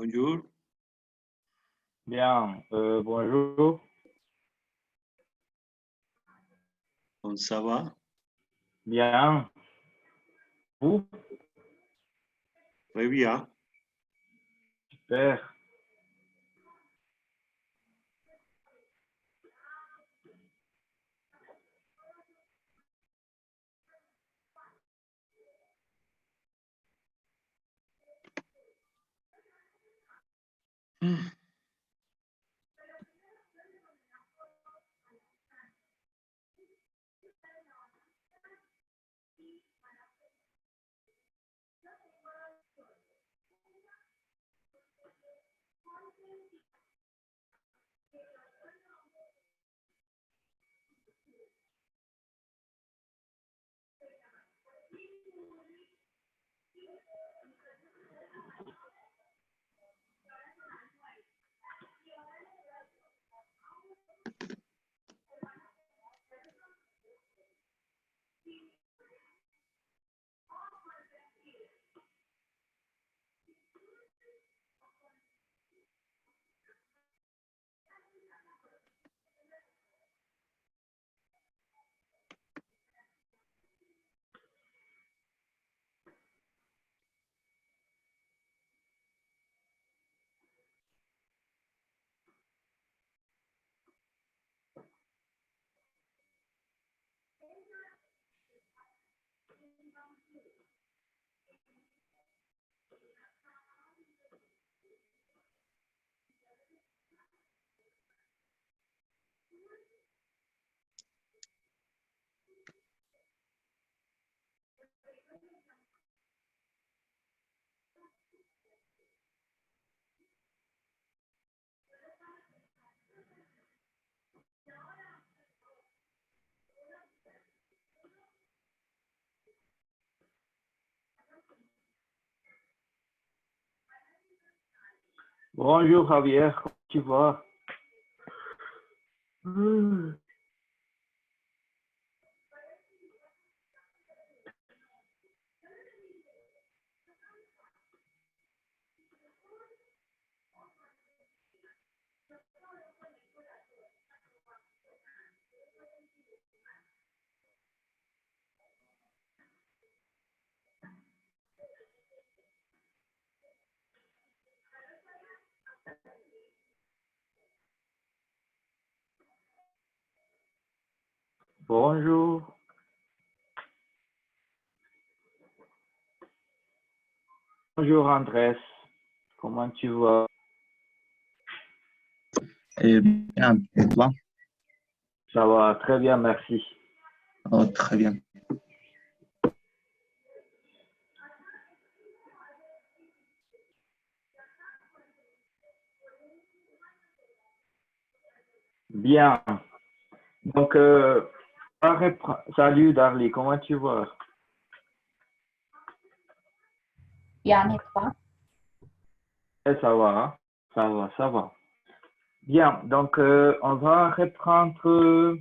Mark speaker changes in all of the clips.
Speaker 1: Bonjour,
Speaker 2: Bien, bonjour.
Speaker 1: ça va?
Speaker 2: Bien, vous?
Speaker 1: Très bien.
Speaker 2: Super. Bonjour Javier, comment tu vas? Bonjour. Bonjour Andrés, comment tu vas?
Speaker 3: Bien, et toi?
Speaker 2: Ça va très bien, merci.
Speaker 3: Oh, très bien.
Speaker 2: Bien. Donc, salut Darly, comment tu vas?
Speaker 4: Bien, et toi?
Speaker 2: Ça va, hein? Ça va, ça va. Bien, donc on va reprendre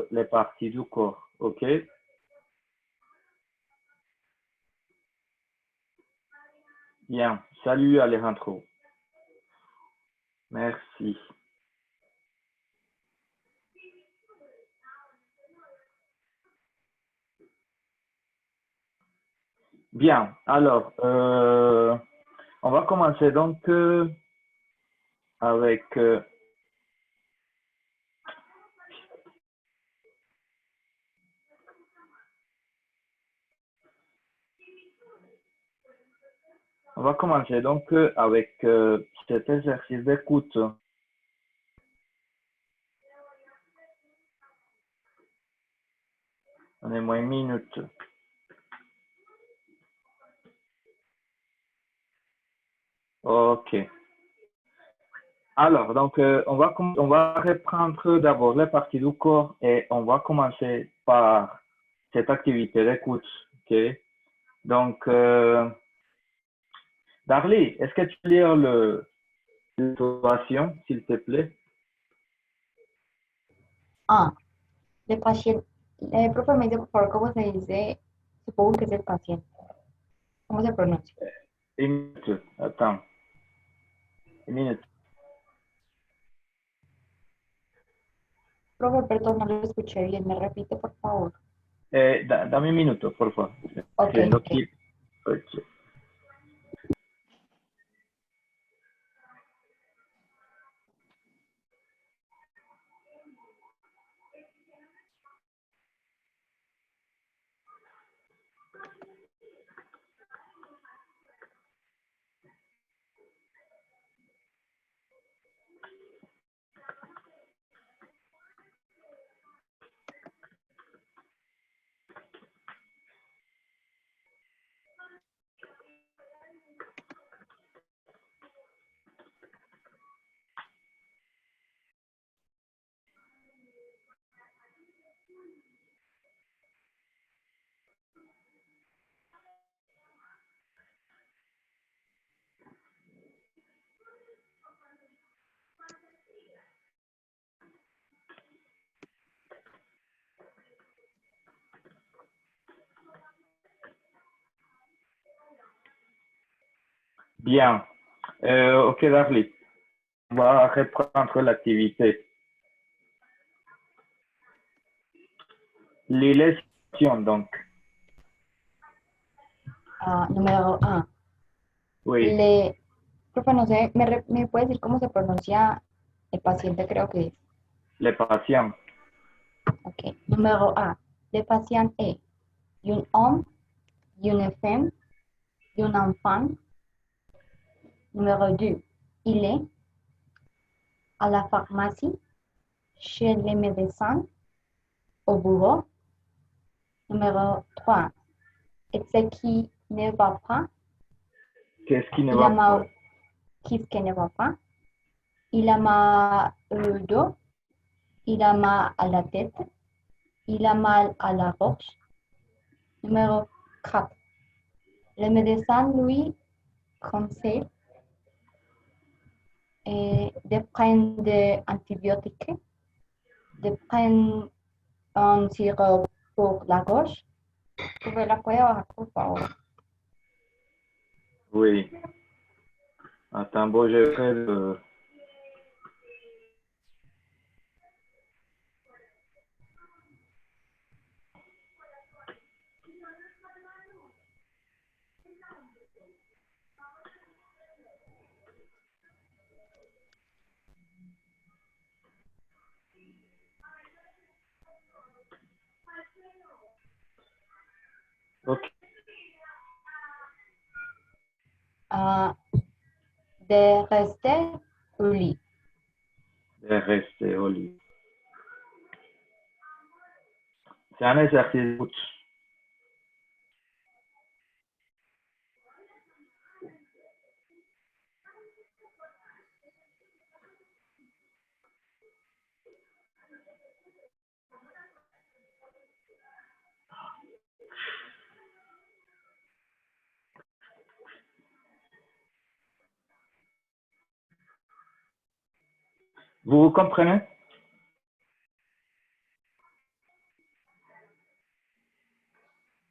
Speaker 2: les parties du corps, ok? Bien, salut Alejandro. Merci. Bien, alors, on va commencer donc avec cet exercice d'écoute. Donnez-moi une minute. Ok. Alors, donc, on va reprendre d'abord les parties du corps et on va commencer par cette activité d'écoute. Ok. Donc, Darly, est-ce que tu peux lire la situation, s'il te plaît?
Speaker 4: Ah, le paciente, profe, me dice por favor cómo se dice Supongo que es el paciente. ¿Cómo se pronuncia?
Speaker 2: Une minute. Attends. Une minute.
Speaker 4: Profe, perdón, no lo escuché bien. ¿Me repite, por favor?
Speaker 2: Dame un minuto, por favor.
Speaker 4: Ok,
Speaker 2: Viendo
Speaker 4: ok.
Speaker 2: aquí. Ok. Bien. Ok, Darly. On va reprendre l'activité. Les leçons, donc.
Speaker 4: Número A.
Speaker 2: Oui.
Speaker 4: Profe, no sé, ¿me puede decir cómo se pronuncia el paciente? Creo que es.
Speaker 2: Les patients.
Speaker 4: Ok. Número A. Le patient est un homme, une femme, un enfant. Numéro 2. Il est à la pharmacie, chez les médecins, au bureau. Numéro 3. Et ce qui ne va pas,
Speaker 2: Qu'est-ce qui ne
Speaker 4: il
Speaker 2: va
Speaker 4: a
Speaker 2: pas?
Speaker 4: mal, qu'est-ce qui ne va pas? Il a mal au dos, il a mal à la tête, il a mal à la gorge. Numéro 4. Le médecin lui conseille de prendre des antibiotiques, de prendre un sirop pour la gorge. ¿Tuve la puede bajar, por favor?
Speaker 2: Oui. Attends, bon, je fais le... Ok.
Speaker 4: De rester au lit.
Speaker 2: De rester au lit. C'est un exercice. Vous comprenez?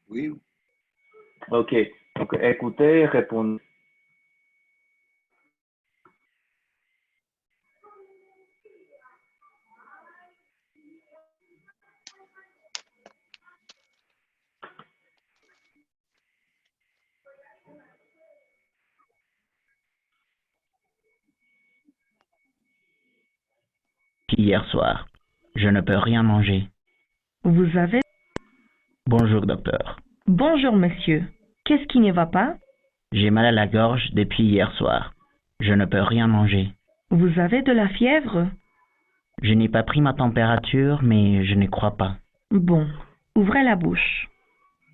Speaker 1: Oui.
Speaker 2: Ok. Donc, écoutez et répondez.
Speaker 5: Hier soir. Je ne peux rien manger.
Speaker 6: Vous avez...
Speaker 5: Bonjour, docteur.
Speaker 6: Bonjour, monsieur. Qu'est-ce qui ne va pas?
Speaker 5: J'ai mal à la gorge depuis hier soir. Je ne peux rien manger.
Speaker 6: Vous avez de la fièvre?
Speaker 5: Je n'ai pas pris ma température, mais je ne crois pas.
Speaker 6: Bon, ouvrez la bouche.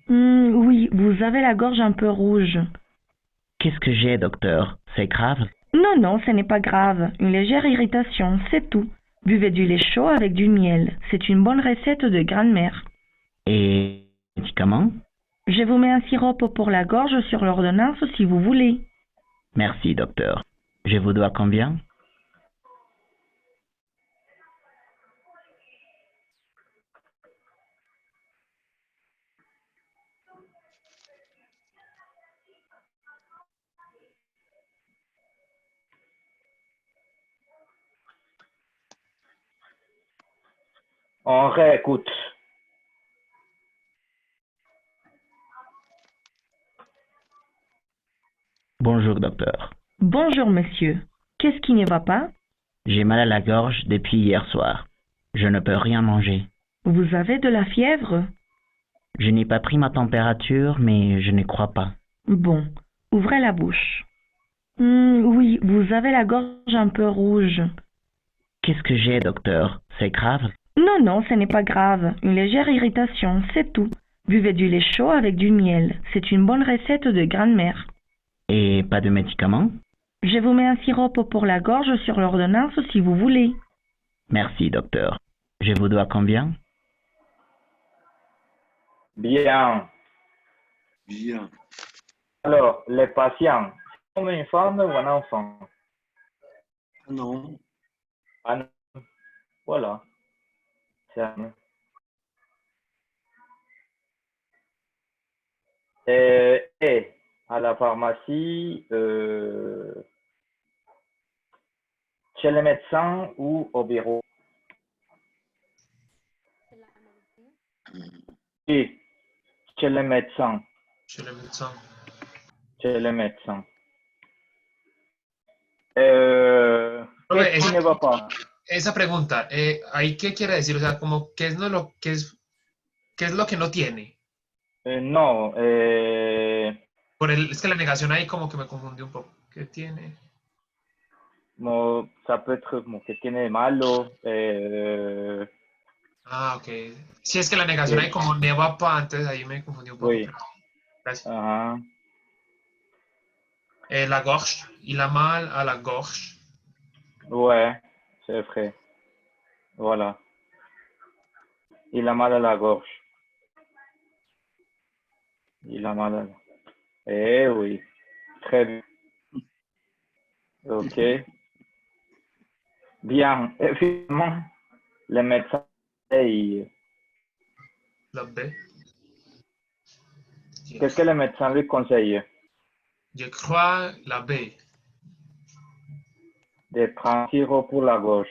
Speaker 6: Oui, vous avez la gorge un peu rouge.
Speaker 5: Qu'est-ce que j'ai, docteur? C'est grave?
Speaker 6: Non, non, ce n'est pas grave. Une légère irritation, c'est tout. Buvez du lait chaud avec du miel. C'est une bonne recette de grand-mère.
Speaker 5: Et médicaments?
Speaker 6: Je vous mets un sirop pour la gorge sur l'ordonnance si vous voulez.
Speaker 5: Merci, docteur. Je vous dois combien?
Speaker 2: On réécoute.
Speaker 5: Bonjour, docteur.
Speaker 6: Bonjour, monsieur. Qu'est-ce qui ne va pas?
Speaker 5: J'ai mal à la gorge depuis hier soir. Je ne peux rien manger.
Speaker 6: Vous avez de la fièvre?
Speaker 5: Je n'ai pas pris ma température, mais je ne crois pas.
Speaker 6: Bon, ouvrez la bouche. Oui, vous avez la gorge un peu rouge.
Speaker 5: Qu'est-ce que j'ai, docteur? C'est grave?
Speaker 6: Non, non, ce n'est pas grave. Une légère irritation, c'est tout. Buvez du lait chaud avec du miel. C'est une bonne recette de grand-mère.
Speaker 5: Et pas de médicaments?
Speaker 6: Je vous mets un sirop pour la gorge sur l'ordonnance si vous voulez.
Speaker 5: Merci, docteur. Je vous dois combien?
Speaker 2: Bien.
Speaker 1: Bien.
Speaker 2: Alors, les patients, sont une femme ou un enfant?
Speaker 1: Non.
Speaker 2: Un- Voilà. C'est un- Et à la pharmacie, chez le médecin ou au bureau? Oui, chez le médecin.
Speaker 7: Chez le médecin.
Speaker 2: Chez le médecin.
Speaker 7: Profe,
Speaker 2: Qu'est-ce qui ne va pas?
Speaker 7: esa pregunta, ¿ahí qué quiere decir? O sea, como, ¿qué es, no lo, qué es lo que no tiene?
Speaker 2: Non,
Speaker 7: Es que la negación ahí como que me confundió un poco. ¿Qué tiene?
Speaker 2: ça peut être que tiene malo.
Speaker 7: Ah, ok. Sí, es que la negación ahí como ne va pa, entonces ahí me confundí un poco.
Speaker 2: Oui.
Speaker 7: Gracias.
Speaker 2: Ajá.
Speaker 7: La gorge, il a mal à la gorge.
Speaker 2: Ouais, c'est vrai. Voilà. Il a mal à la gorge. Il a mal à la... Eh oui. Très bien. OK. Bien. Et finalement, le médecin,
Speaker 7: La B.
Speaker 2: qu'est-ce que le médecin lui conseille?
Speaker 7: Je crois la B.
Speaker 2: De prendre un sirop pour la gorge.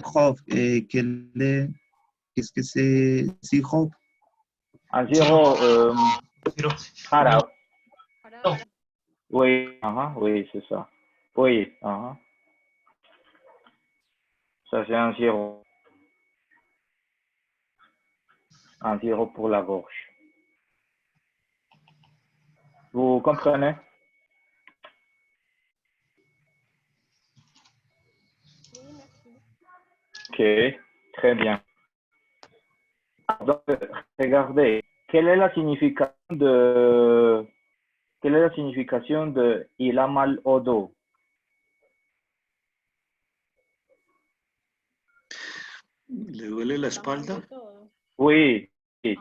Speaker 3: Prof, qu'est-ce que c'est sirop?
Speaker 2: Un sirop
Speaker 7: Sirop.
Speaker 2: jarabe.
Speaker 7: No.
Speaker 2: Oui, oui, c'est ça. Oui, ça c'est un sirop. Un sirop pour la gorge. Vous comprenez? Ok, très bien. Donc, regardez, quelle est la signification de il a mal au dos?
Speaker 1: ¿Le duele la espalda?
Speaker 2: Oui. Quelle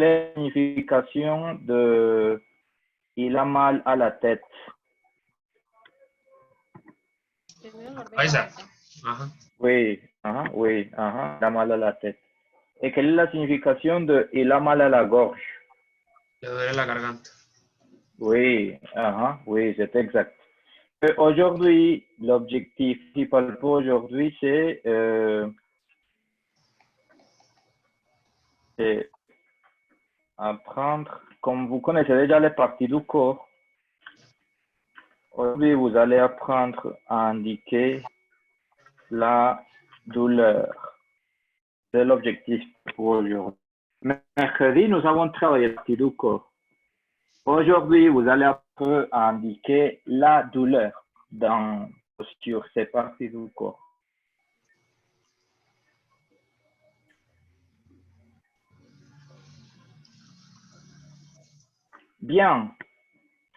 Speaker 2: est la signification de il a mal à la tête?
Speaker 7: Esa. Ajá.
Speaker 2: Oui, oui, il a mal à la tête. Et quelle est la signification de il a mal à la gorge?
Speaker 7: Le duele la garganta.
Speaker 2: Oui, oui, c'est exact. Aujourd'hui, l'objectif principal pour aujourd'hui, c'est apprendre, comme vous connaissez déjà les parties du corps, aujourd'hui, vous allez apprendre à indiquer la douleur. C'est l'objectif pour aujourd'hui. Mercredi, nous avons travaillé la partie du corps. Aujourd'hui, vous allez apprendre à indiquer la douleur sur ces parties du corps. Bien.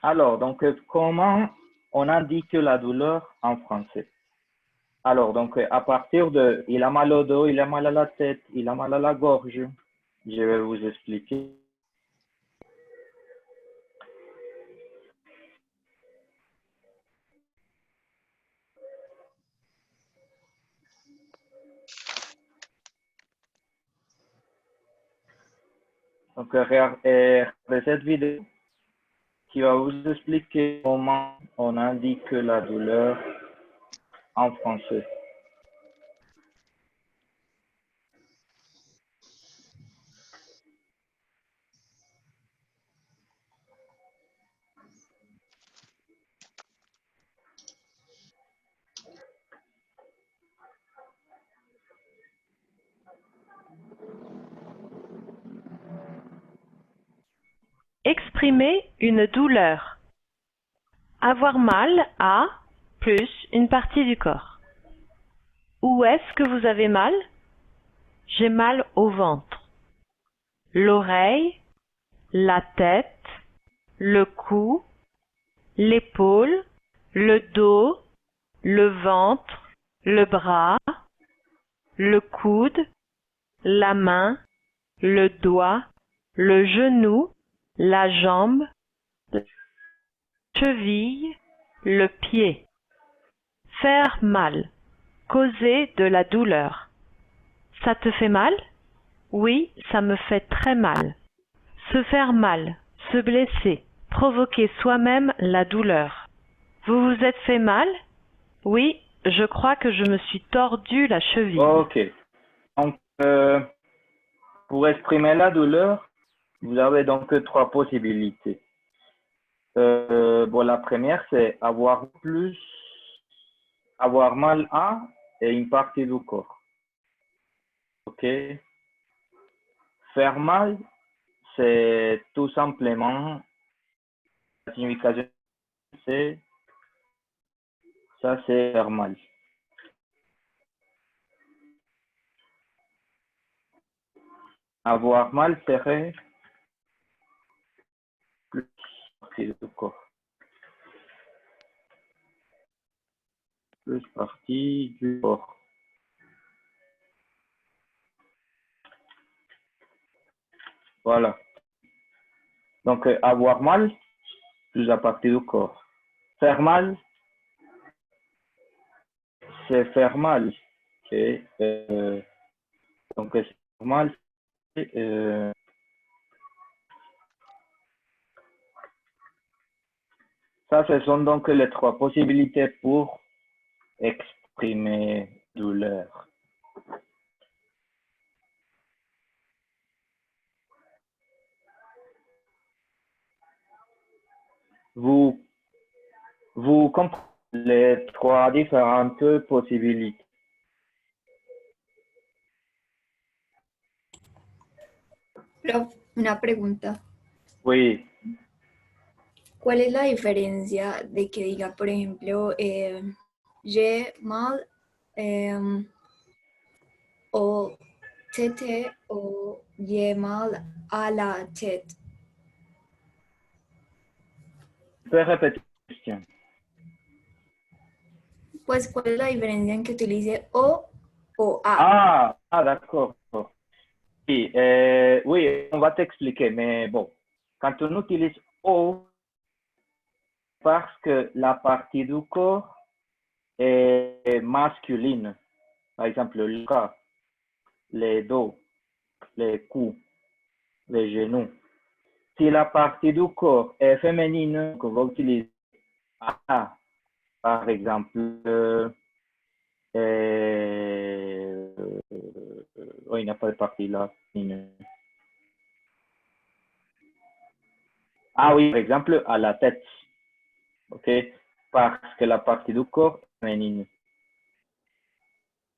Speaker 2: Alors, donc, comment on indique la douleur en français? Alors, donc, à partir de il a mal au dos, il a mal à la tête, il a mal à la gorge, je vais vous expliquer. Donc, regardez cette vidéo qui va vous expliquer comment on indique la douleur en français.
Speaker 8: exprimer une douleur. Avoir mal à plus une partie du corps. Où est-ce que vous avez mal? J'ai mal au ventre. L'oreille, la tête, le cou, l'épaule, le dos, le ventre, le bras, le coude, la main, le doigt, le genou, la jambe, la cheville, le pied. Faire mal, causer de la douleur. Ça te fait mal? Oui, ça me fait très mal. Se faire mal, se blesser, provoquer soi-même la douleur. Vous vous êtes fait mal? Oui, je crois que je me suis tordu la cheville.
Speaker 2: Ok. Donc, pour exprimer la douleur, vous avez donc trois possibilités. Bon, la première, c'est avoir mal à et une partie du corps. Ok. Faire mal, c'est tout simplement, la signification, c'est, ça c'est faire mal. Avoir mal serait plus partie du corps. Plus partie du corps. Voilà. Donc, avoir mal, plus la partie du corps. Faire mal, c'est faire mal. Ok. Donc, faire mal, ça, ce sont donc les trois possibilités pour exprimer douleur. Vous comprenez les trois différentes possibilités.
Speaker 9: Prof, una pregunta.
Speaker 2: Oui.
Speaker 9: ¿Cuál es la diferencia de que diga, por ejemplo, j'ai mal au tête o j'ai mal à la tête?
Speaker 2: Je peux répéter la question.
Speaker 9: Pues, ¿cuál es la diferencia en que utilice o a?
Speaker 2: D'accord. Oui, oui, on va t'expliquer, mais bon, quand on utilise O, parce que la partie du corps est masculine, par exemple le cas, les dos, les coups, les genoux. Si la partie du corps est féminine, on va utiliser A, par exemple, il n'y a pas de partie là. Ah oui, par exemple, à la tête. OK? Parce que la partie du corps est féminine.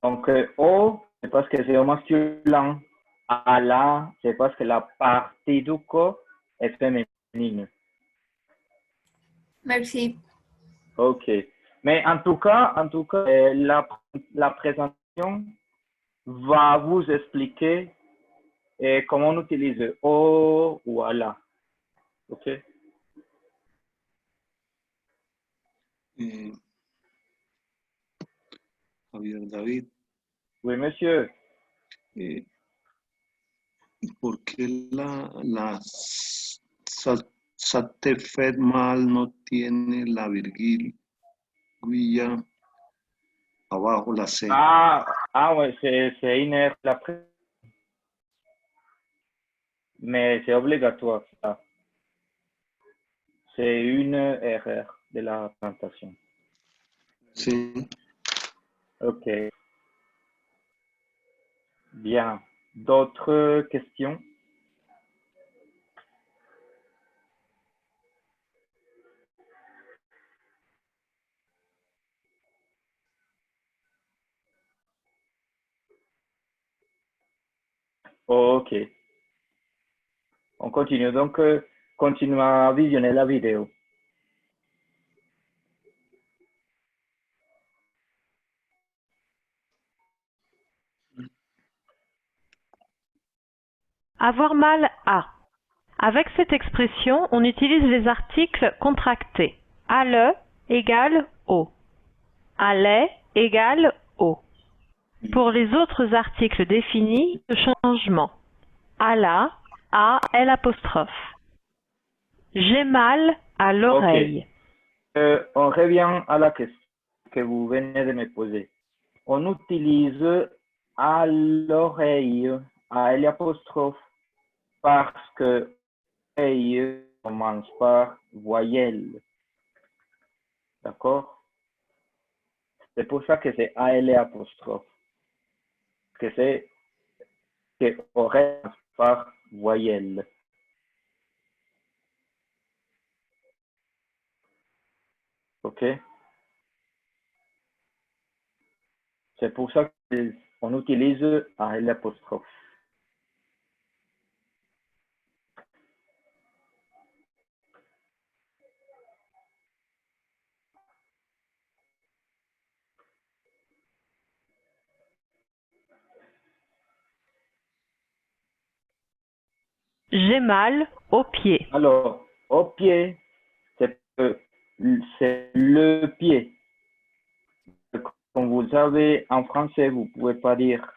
Speaker 2: Donc, O, c'est parce que c'est au masculin. À la, c'est parce que la partie du corps est féminine.
Speaker 9: Merci.
Speaker 2: OK. Mais en tout cas, la présentation va vous expliquer comment on utilise O ou à la. OK?
Speaker 1: Javier David,
Speaker 2: Oui, monsieur.
Speaker 1: ¿por qué ça te fait mal no tiene la virgulilla abajo, la C?
Speaker 2: Ouais, c'est une erreur. Mais c'est obligatoire, ça. C'est une erreur de la présentation.
Speaker 1: Sí.
Speaker 2: OK. Bien. D'autres questions? OK. On continue. Donc, continuer à visionner la vidéo.
Speaker 8: Avoir mal à. Avec cette expression, on utilise les articles contractés. À le égale au. À les égale au. Pour les autres articles définis, le changement. À la, à l'apostrophe. J'ai mal à l'oreille.
Speaker 2: On revient à la question que vous venez de me poser. On utilise à l'oreille, à l'apostrophe, parce que oreille commence par voyelle. D'accord? C'est pour ça que c'est AL apostrophe. Que c'est que oreille par voyelle. OK? C'est pour ça qu'on utilise AL apostrophe.
Speaker 8: J'ai mal au pied.
Speaker 2: Alors, au pied, c'est le pied. Comme vous savez, en français, vous ne pouvez pas dire,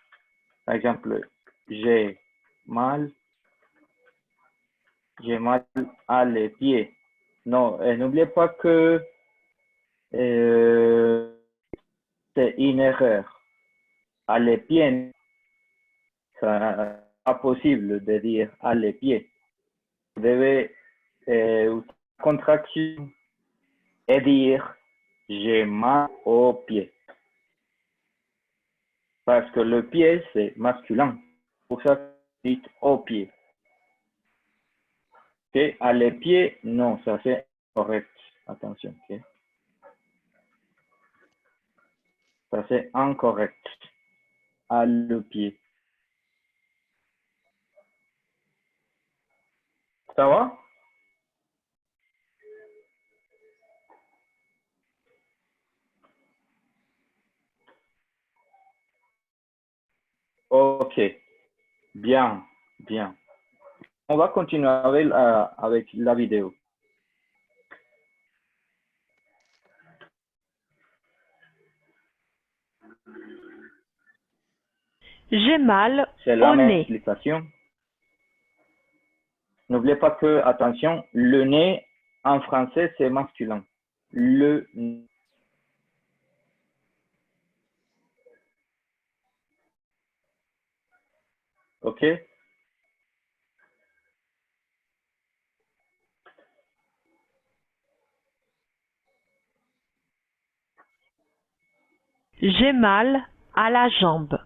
Speaker 2: par exemple, j'ai mal à les pieds. Non, et n'oubliez pas que c'est une erreur. À les pieds, c'est pas possible de dire à les pieds. Vous devez contraction et dire j'ai mal au pied. Parce que le pied, c'est masculin. Pour ça, vous dites au pied. Okay? À les pieds, non, ça c'est correct. Attention. Okay? Ça c'est incorrect. À le pied. Ça va? Ok. Bien, bien. On va continuer avec la vidéo.
Speaker 8: J'ai mal
Speaker 2: C'est la
Speaker 8: au
Speaker 2: même
Speaker 8: nez.
Speaker 2: explication. N'oubliez pas que, attention, le nez en français c'est masculin. Le nez. Ok?
Speaker 8: J'ai mal à la jambe.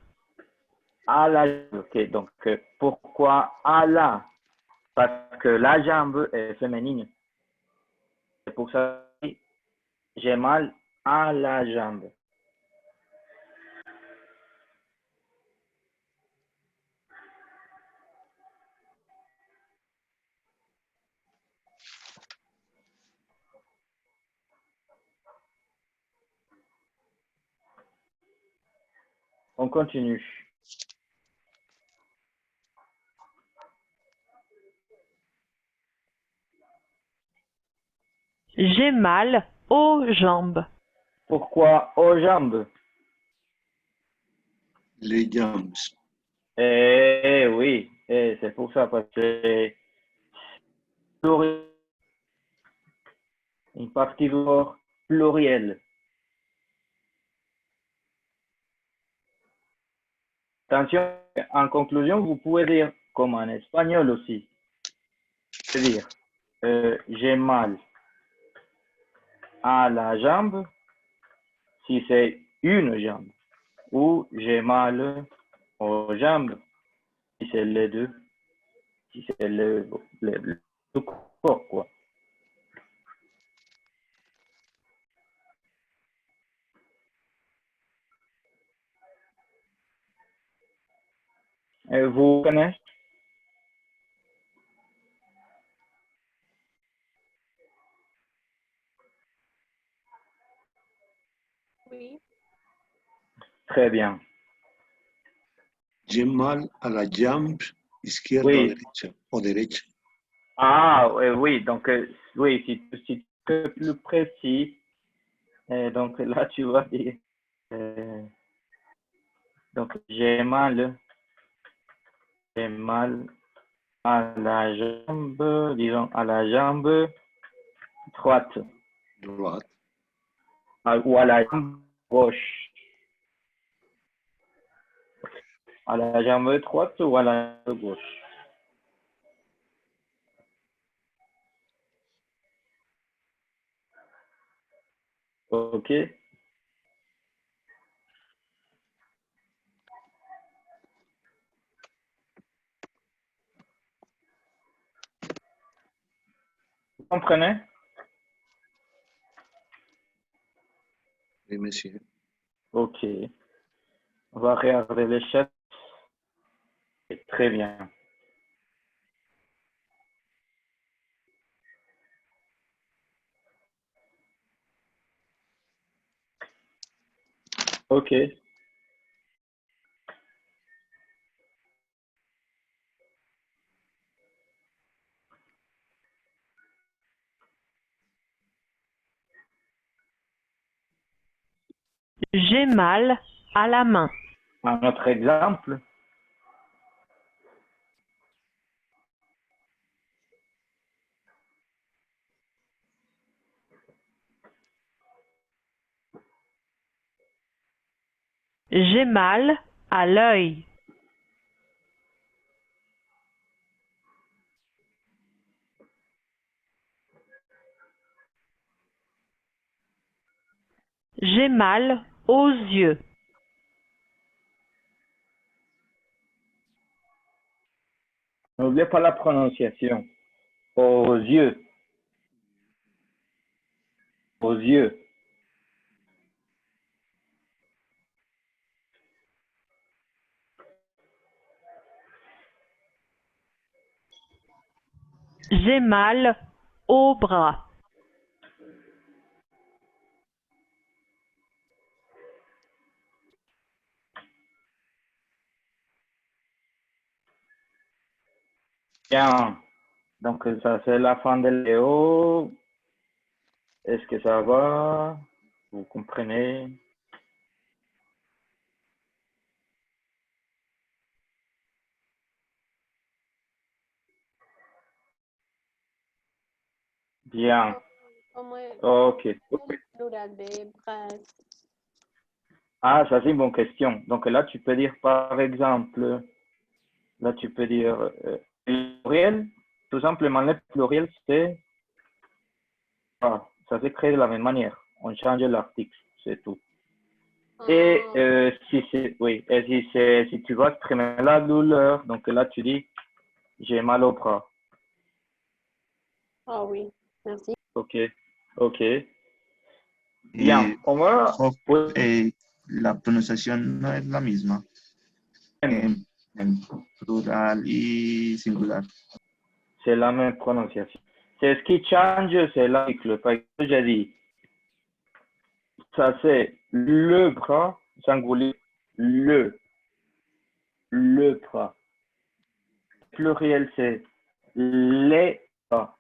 Speaker 2: À la, ok, donc pourquoi à la? Parce que la jambe est féminine. C'est pour ça que j'ai mal à la jambe. On continue.
Speaker 8: J'ai mal aux jambes.
Speaker 2: Pourquoi aux jambes?
Speaker 1: Les jambes.
Speaker 2: Eh oui, c'est pour ça, parce que une partie du corps pluriel. Attention, en conclusion, vous pouvez dire, comme en espagnol aussi, c'est-à-dire, j'ai mal à la jambe si c'est une jambe, ou j'ai mal aux jambes si c'est les deux, si c'est le corps, quoi. Vous connaissez?
Speaker 10: Oui.
Speaker 2: Très bien.
Speaker 1: J'ai mal à la jambe izquierda
Speaker 2: Oui.
Speaker 1: o derecha.
Speaker 2: Ah, oui, donc, oui, si tu es plus précis, donc là, tu vas dire, donc, j'ai mal à la jambe, disons, à la jambe droite,
Speaker 1: Droite.
Speaker 2: ou à la jambe gauche. À la jambe droite ou à la jambe gauche. Ok. Vous comprenez?
Speaker 1: Oui, monsieur.
Speaker 2: Ok. On va regarder les chats. Très bien. Ok.
Speaker 8: J'ai mal à la main.
Speaker 2: Un autre exemple.
Speaker 8: J'ai mal à l'œil. J'ai mal aux yeux.
Speaker 2: N'oubliez pas la prononciation. Aux yeux. Aux yeux.
Speaker 8: J'ai mal au bras.
Speaker 2: Bien. Donc, ça, c'est la fin de Léo. Est-ce que ça va? Vous comprenez? Bien.
Speaker 10: ¿Cómo es
Speaker 2: Ok.
Speaker 10: el plural de bras?
Speaker 2: Ah, ça c'est une bonne question. Donc là, tu peux dire par exemple, là tu peux dire pluriel. Tout simplement, le pluriel, c'est ça s'écrit de la même manière. On change l'article, c'est tout. Et si c'est, oui, et si c'est, si tu vas exprimer la douleur, donc là tu dis j'ai mal au bras.
Speaker 10: Ah oui, merci.
Speaker 2: Ok, ok. Bien, on va.
Speaker 3: Prof,
Speaker 2: Oui,
Speaker 3: la pronunciación no es la misma en plural y singular.
Speaker 2: c'est la même prononciation. C'est ce qui change, c'est l'article. Par exemple, j'ai dit ça c'est le bras, singulier, le bras. Pluriel, c'est les bras.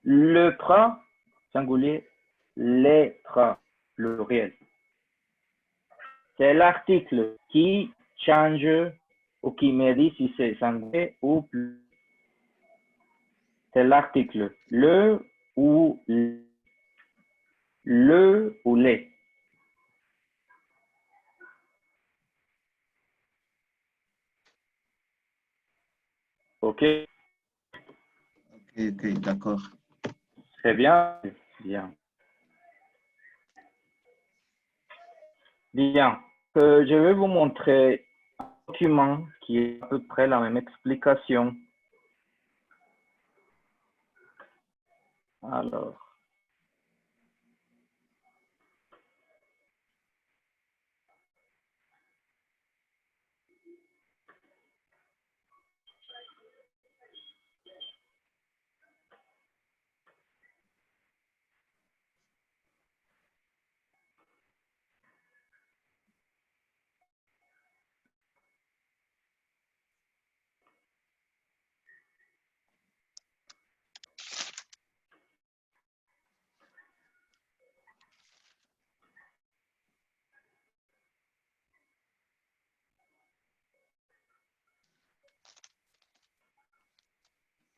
Speaker 2: Le bras, singulier, les bras, pluriel. C'est l'article qui change ou qui me dit si c'est singulier ou pluriel. C'est l'article le ou les. Ok,
Speaker 3: Ok, d'accord.
Speaker 2: très bien, bien. Bien. Je vais vous montrer un document qui est à peu près la même explication. Alors,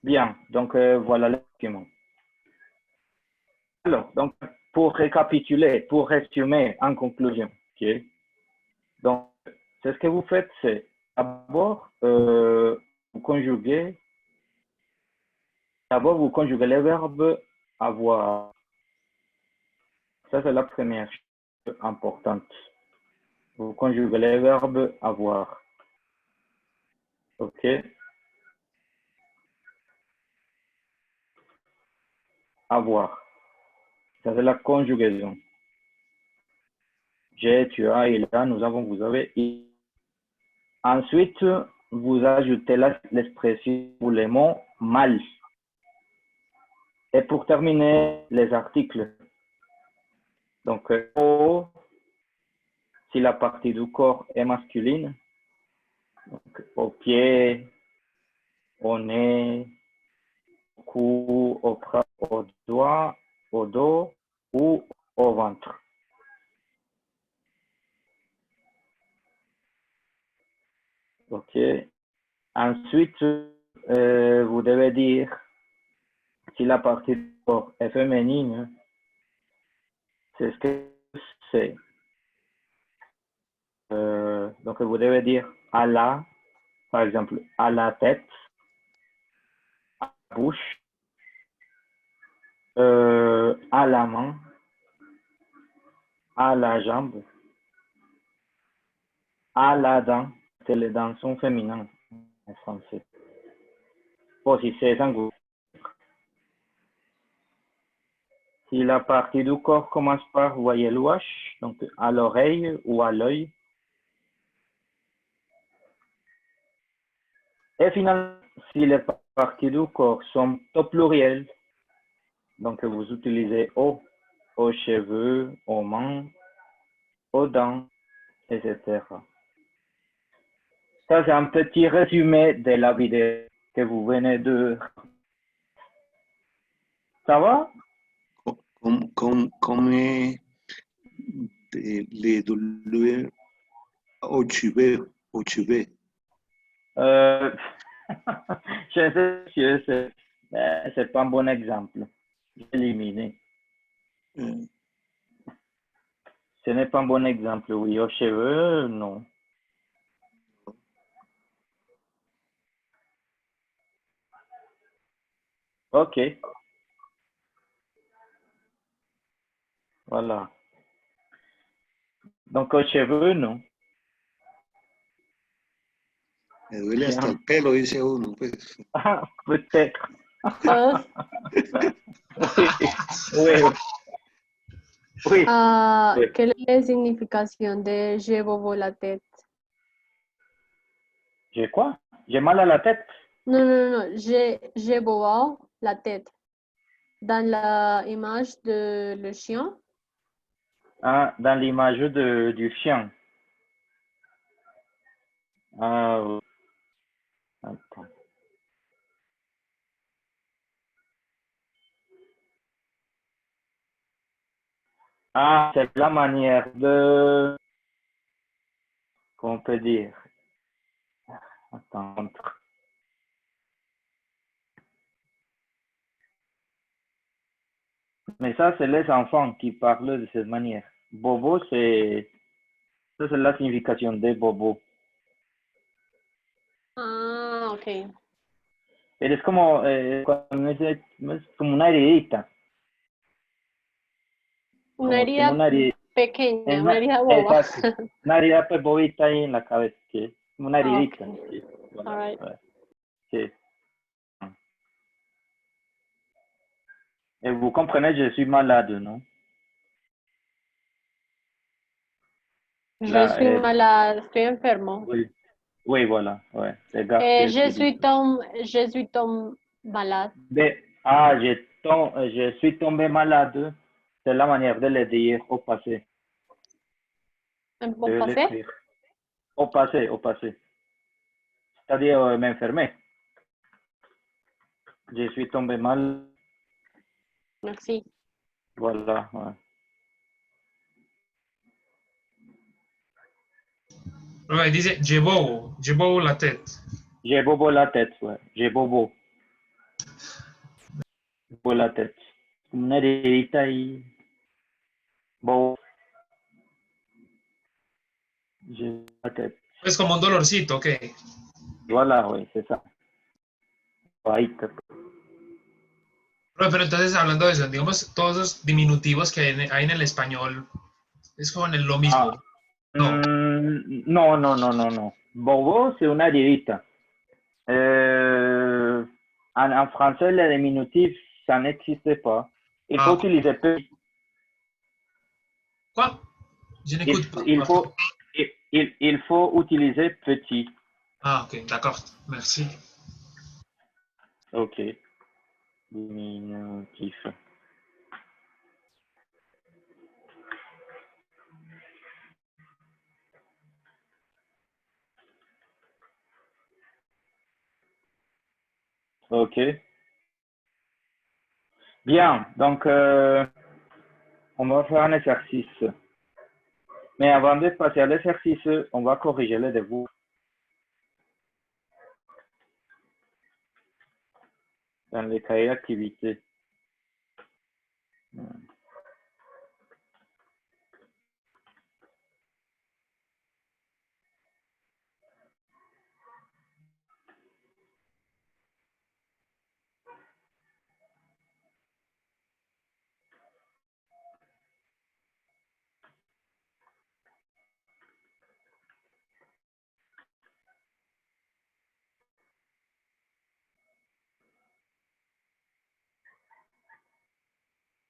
Speaker 2: Bien, donc voilà le document. Alors, donc, pour récapituler, pour résumer en conclusion, ok? Donc, c'est ce que vous faites, c'est d'abord, vous conjuguez les verbes avoir. Ça, c'est la première chose importante. Vous conjuguez les verbes avoir. OK? Avoir. Ça, c'est la conjugaison. J'ai, tu as, il a, nous avons, vous avez. Il. Ensuite, vous ajoutez l'expression ou les mots mal. Et pour terminer, les articles. Donc, au, si la partie du corps est masculine, donc, au pied, au nez, au cou, au bras, au doigt, au dos ou au ventre. OK. Ensuite, vous devez dire si la partie du corps est féminine, c'est ce que c'est. Donc, vous devez dire à la, par exemple, à la tête, à la bouche, à la main, à la jambe, à la dent. C'est les dents sont féminines en français. Bon, si c'est anglais. Si la partie du corps commence par voyelle wash, donc à l'oreille ou à l'œil. Et finalement, si les parties du corps sont au pluriel, donc vous utilisez aux cheveux, aux mains, aux dents, etc. Ça, c'est un petit résumé de la vidéo que vous venez de... Ça va?
Speaker 1: Comme les douleurs au chevet.
Speaker 2: Je sais que c'est pas un bon exemple. J'ai éliminé. Ce n'est pas un bon exemple, oui. Aux cheveux, non. OK. Voilà. Donc, aux cheveux, non.
Speaker 1: Me duele hasta el pelo, dice uno, pues.
Speaker 2: Peut-être.
Speaker 10: Ah.
Speaker 2: Oui. Oui. Oui.
Speaker 10: ¿Qué es la significación de je bobo la tête?
Speaker 2: J'ai quoi? J'ai mal à la tête?
Speaker 10: Non. Je bobo la tête. Dans la image de le chien.
Speaker 2: Ah, dans l'image du chien. Ah, attends. Ah, c'est la manière de... Qu'on peut dire. Attends. Mais ça, c'est les enfants qui parlent de cette manière. Bobo, ça, c'est la signification de bobo.
Speaker 10: Ah, ok.
Speaker 2: Pero es como, es como una heridita.
Speaker 10: Una herida pequeña, una herida boba.
Speaker 2: Exacto. Una herida pues bobita ahí en la cabeza, que es una heridita.
Speaker 10: Okay.
Speaker 2: Sí, bueno,
Speaker 10: All right.
Speaker 2: sí. Et vous comprenez, je suis malade, non?
Speaker 10: Je suis malade, estoy enfermo.
Speaker 2: Oui, voilà, ouais.
Speaker 10: Je suis tombé malade.
Speaker 2: Je suis tombé malade. C'est la manière de le dire au passé.
Speaker 10: Au passé?
Speaker 2: Au passé. C'est-à-dire m'enfermer. Je suis tombé mal.
Speaker 10: Merci.
Speaker 2: Voilà, ouais.
Speaker 7: Ouais, dice, je bobo la tête.
Speaker 2: J'ai bobo la tête, ouais. J'ai bobo. Pour la tête. Una heridita ahí. Bon, j'ai la tête.
Speaker 7: Es como un dolorcito, ¿ok?
Speaker 2: Voilà, oui, c'est ça. Ahí,
Speaker 7: Pero entonces, hablando de eso, digamos, todos los diminutivos que hay en el español, es como en lo mismo.
Speaker 2: Ah,
Speaker 7: No.
Speaker 2: no, no, no, no, no. Bobo, c'est una heridita. En français, les diminutifs, ça n'existe pas. Il faut utiliser petit.
Speaker 7: Quoi? Je n'écoute pas.
Speaker 2: Il faut utiliser petit.
Speaker 7: Ah, ok, d'accord. Merci.
Speaker 2: Ok. Diminutif. Ok. Bien, donc on va faire un exercice. Mais avant de passer à l'exercice, on va corriger les devoirs. Dans les cahiers d'activité.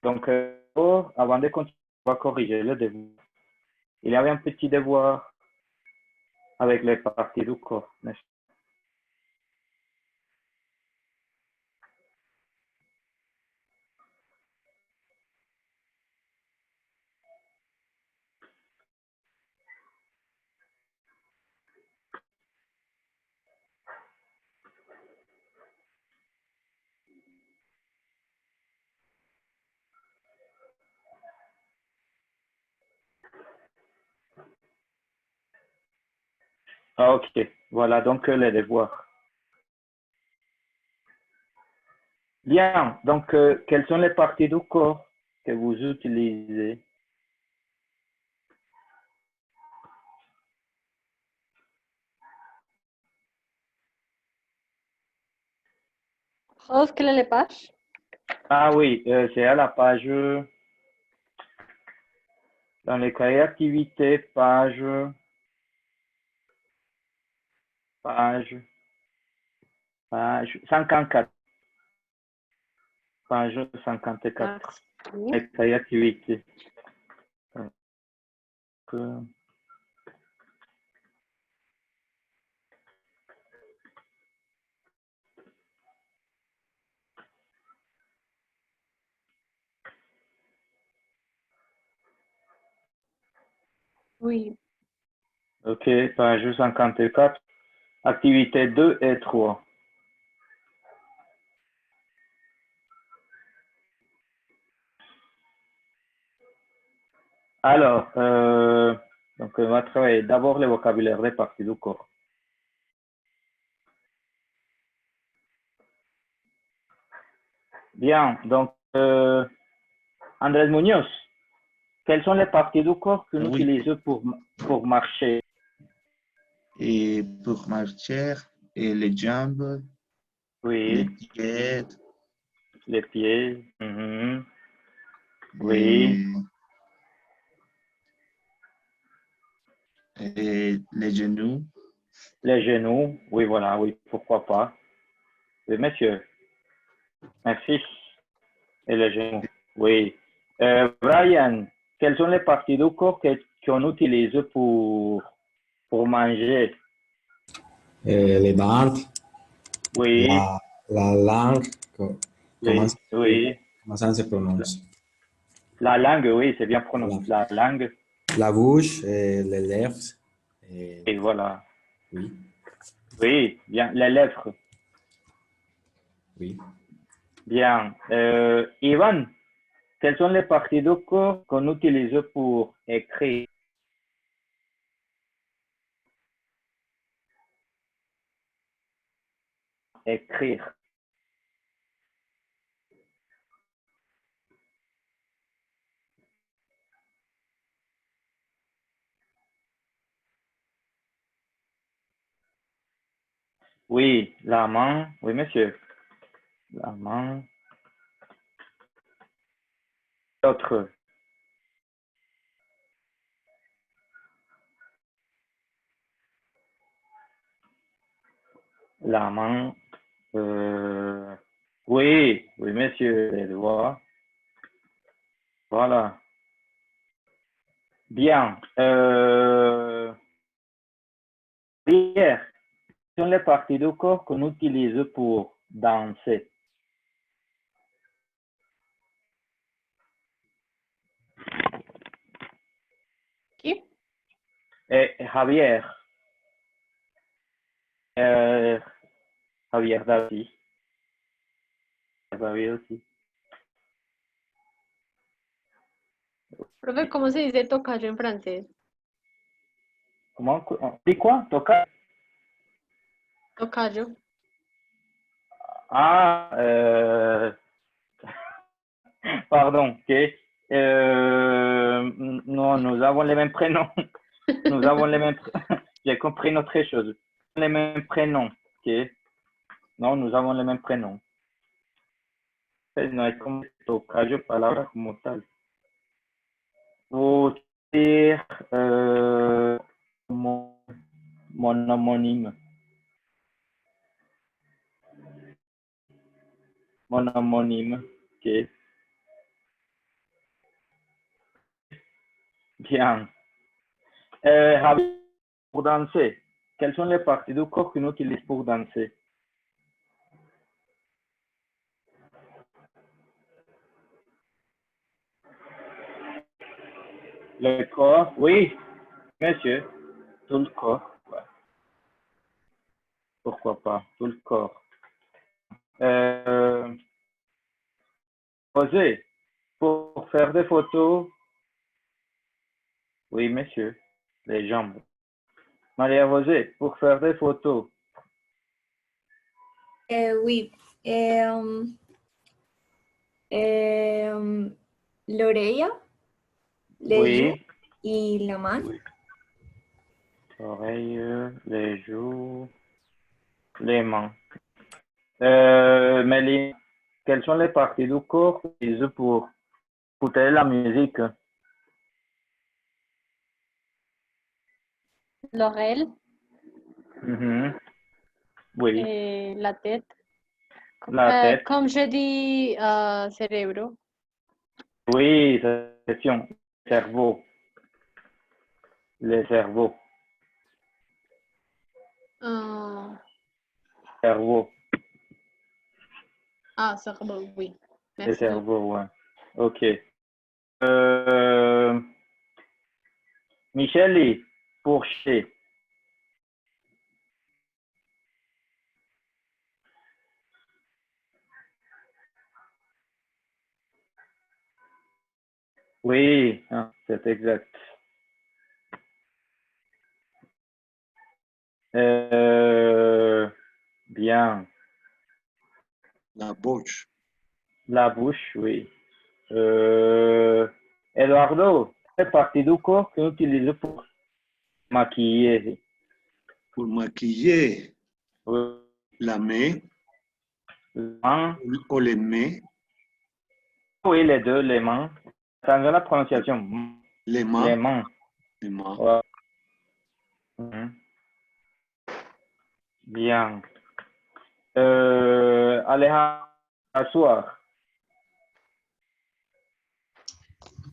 Speaker 2: Donc, avant de continuer, on va corriger le devoir. Il y avait un petit devoir avec les parties du corps. Ah, ok, voilà donc les devoirs. Bien, donc quelles sont les parties du corps que vous utilisez?
Speaker 10: Prof, quelle est la page?
Speaker 2: Ah oui, c'est à la page, dans les cahiers d'activité, page 54. Page 54. Les cahiers d'activité.
Speaker 10: Oui.
Speaker 2: Ok, page 54. Activité 2 et 3. Alors, donc on va travailler d'abord le vocabulaire des parties du corps. Bien, donc Andrés Muñoz, quelles sont les parties du corps que nous
Speaker 3: Oui.
Speaker 2: utilisons pour marcher?
Speaker 3: Et pour marcher, et les jambes, les
Speaker 2: Oui,
Speaker 3: pieds,
Speaker 2: les pieds. Mhm. Oui,
Speaker 3: et les genoux,
Speaker 2: les genoux. Oui, voilà, oui, pourquoi pas. Oui, monsieur. Merci. Et les genoux. Oui. Brian, quelles sont les parties du corps qu'on utilise pour manger?
Speaker 11: Les dents,
Speaker 2: Oui,
Speaker 11: la langue, comment,
Speaker 2: oui, oui.
Speaker 11: comment ça se prononce?
Speaker 2: La langue, oui, c'est bien prononcé. La langue.
Speaker 11: La bouche, les lèvres,
Speaker 2: Et voilà.
Speaker 11: oui,
Speaker 2: Oui, bien. Les lèvres.
Speaker 11: oui.
Speaker 2: Bien. Ivan, quelles sont les parties du corps qu'on utilise pour écrire? Écrire. Oui, la main. Oui, monsieur. La main. L'autre. La main. Oui, oui, monsieur. Les doigts. Voilà. Bien. Hier, quelles sont les parties du corps qu'on utilise pour danser?
Speaker 10: Qui?
Speaker 2: Javier. Javier David. David aussi.
Speaker 10: Profe, ¿cómo se dice tocayo en francés?
Speaker 2: Comment? C'est quoi? Toca?
Speaker 10: Tocayo.
Speaker 2: Ah, pardon, ok. Non, nous avons les mêmes prénoms. Nous avons les mêmes. J'ai compris notre chose. Les mêmes prénoms, ok. Non, nous avons les mêmes prénoms. No hay como tocayo palabra como tal. Pour dire mon homonyme. Mon homonyme, ok. Bien. Javier, pour danser, quelles sont les parties du corps qu'on utilise pour danser? Le corps, oui, monsieur, tout le corps. Ouais. Pourquoi pas, tout le corps. José, pour faire des photos, oui, monsieur, les jambes. Maria-José, pour faire des photos,
Speaker 9: Oui. L'oreille, les
Speaker 2: oui,
Speaker 9: yeux et la main.
Speaker 2: oreilles, les joues, les mains. Méline, quelles sont les parties du corps utilisées pour écouter la musique?
Speaker 10: L'oreille,
Speaker 2: Mhm. Oui,
Speaker 10: la tête.
Speaker 2: la tête.
Speaker 10: Comme je dis, cerebro.
Speaker 2: Oui, c'est la question. Cerveau. Le cerveau. Cerveau.
Speaker 10: Cerveau, oui.
Speaker 2: Le
Speaker 10: Merci beaucoup.
Speaker 2: cerveau, ouais. Ok. Michel, pour chez. Oui, c'est exact. Bien.
Speaker 1: La bouche.
Speaker 2: La bouche, oui. Eduardo, quelle partie du corps qu'on utilise pour maquiller?
Speaker 1: Pour maquiller
Speaker 2: Oui.
Speaker 1: la main
Speaker 2: Main.
Speaker 1: ou les mains.
Speaker 2: Oui, les deux, les mains. Change la prononciation.
Speaker 1: Les mains.
Speaker 2: Les mains.
Speaker 1: Les mains.
Speaker 2: Ouais. Bien. Alejandro, asseoir.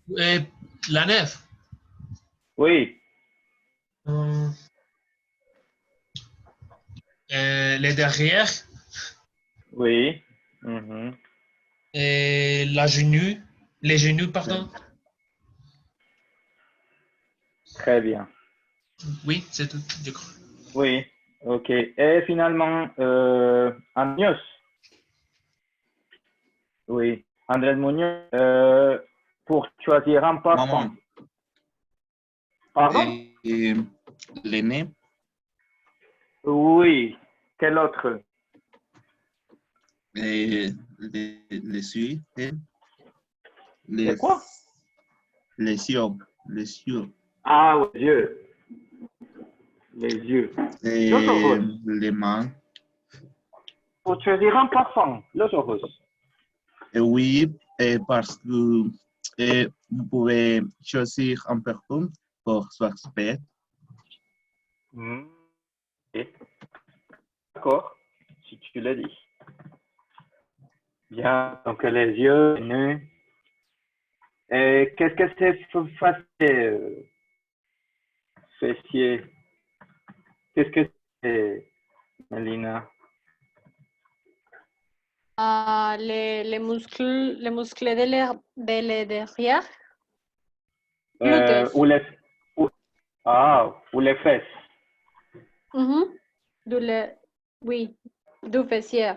Speaker 7: La nef.
Speaker 2: Oui.
Speaker 7: Les derrière.
Speaker 2: Oui.
Speaker 7: La genou. Les genoux, pardon.
Speaker 2: Très bien.
Speaker 7: Oui, c'est tout, je crois.
Speaker 2: Oui. Ok. Et finalement, Agnos. Oui. Andrés Muñoz, pour choisir un parfum.
Speaker 3: Maman.
Speaker 2: Pardon?
Speaker 3: Les nez.
Speaker 2: Oui. Quel autre?
Speaker 3: Les yeux.
Speaker 2: C'est quoi?
Speaker 3: Les yeux. Les yeux.
Speaker 2: Ah, les yeux. Les yeux.
Speaker 3: Les mains.
Speaker 2: Pour choisir un parfum, los ojos.
Speaker 3: Oui, parce que vous pouvez choisir un parfum pour votre aspect.
Speaker 2: Ok. D'accord, si tu le dis. Bien, donc les yeux, nus. Et qu'est-ce que c'est facile, fessier? Qu'est-ce que c'est, Melina?
Speaker 10: Les muscles de les derrière. Glúteos.
Speaker 2: Ou ou les fesses.
Speaker 10: Oui, du fessier.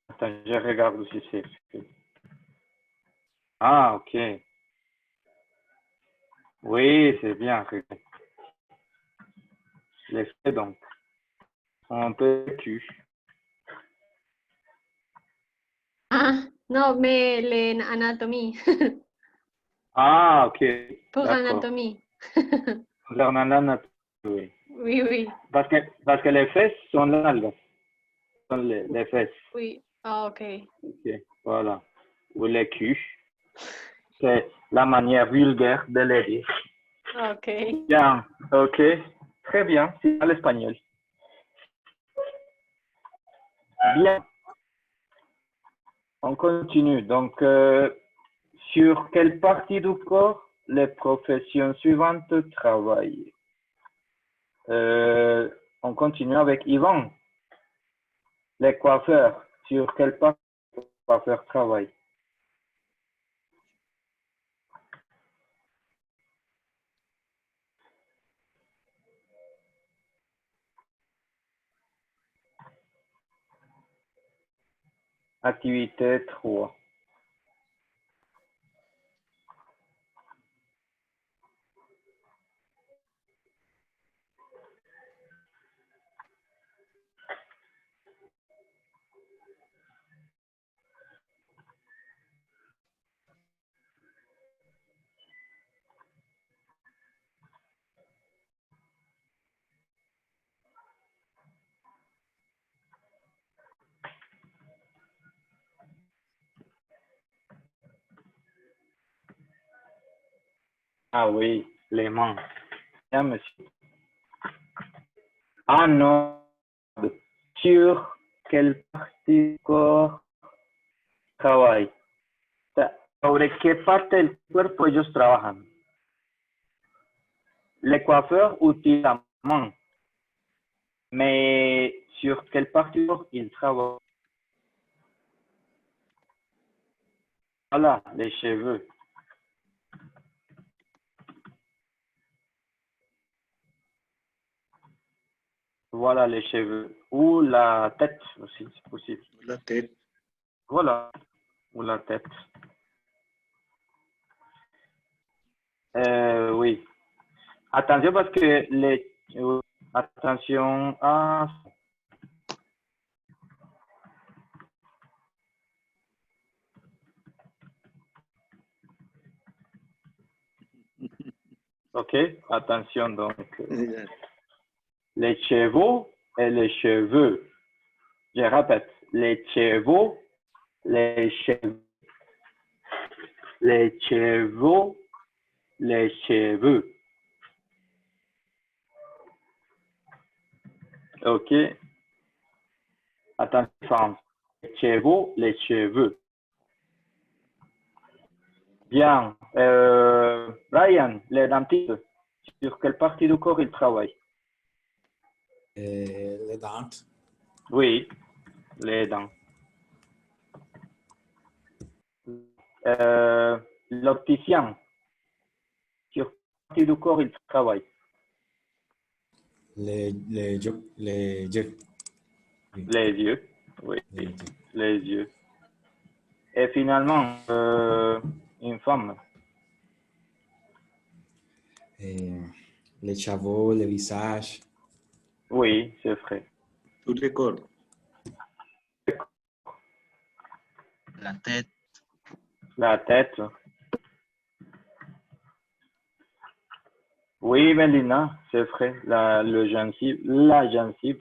Speaker 2: Attends, je regarde si c'est. Ah, ok. Oui, c'est bien. Les fesses, donc, sont un peu cul.
Speaker 10: Ah, non, mais l'anatomie.
Speaker 2: Ah, ok.
Speaker 10: Pour
Speaker 2: D'accord.
Speaker 10: anatomie.
Speaker 2: Oui.
Speaker 10: Oui, oui.
Speaker 2: Parce que les fesses sont les nalgas. Sont les fesses.
Speaker 10: Oui. Ah, ok.
Speaker 2: Ok, voilà. Ou les culs. C'est la manière vulgaire de les dire.
Speaker 10: Ok.
Speaker 2: Bien, ok. Très bien, c'est à l'espagnol. Bien. On continue. Donc, sur quelle partie du corps les professions suivantes travaillent? On continue avec Yvan. Les coiffeurs. Sur quelle partie les coiffeurs travaillent? Activité 3. Ah oui, les mains. Bien, monsieur. Ah non. Sur quelle partie du corps travaille? ¿Sobre qué parte del cuerpo ellos trabajan? Les coiffeurs utilisent la main. Mais sur quelle partie du corps ils travaillent? Voilà, les cheveux. Voilà les cheveux. Ou la tête aussi, c'est possible.
Speaker 1: La tête.
Speaker 2: Voilà. Ou la tête. Oui. Attention parce que les... Attention à... Ok, attention donc. Les chevaux et les cheveux. Je répète, les chevaux, les cheveux. Les chevaux, les cheveux. Ok. Attention. Les chevaux, les cheveux. Bien. Brian, les dentistes, sur quelle partie du corps ils travaillent?
Speaker 11: Les dents.
Speaker 2: Oui, les dents. L'opticien, sur quelle partie du corps il travaille?
Speaker 11: Les yeux. Les yeux. Oui.
Speaker 2: Les yeux, oui,
Speaker 11: Les yeux.
Speaker 2: les yeux. Et finalement, une femme.
Speaker 11: Les cheveux, le visage.
Speaker 2: Oui, c'est vrai.
Speaker 1: Tout le corps.
Speaker 3: La tête.
Speaker 2: La tête. Oui, Mélina, c'est vrai. La gencive.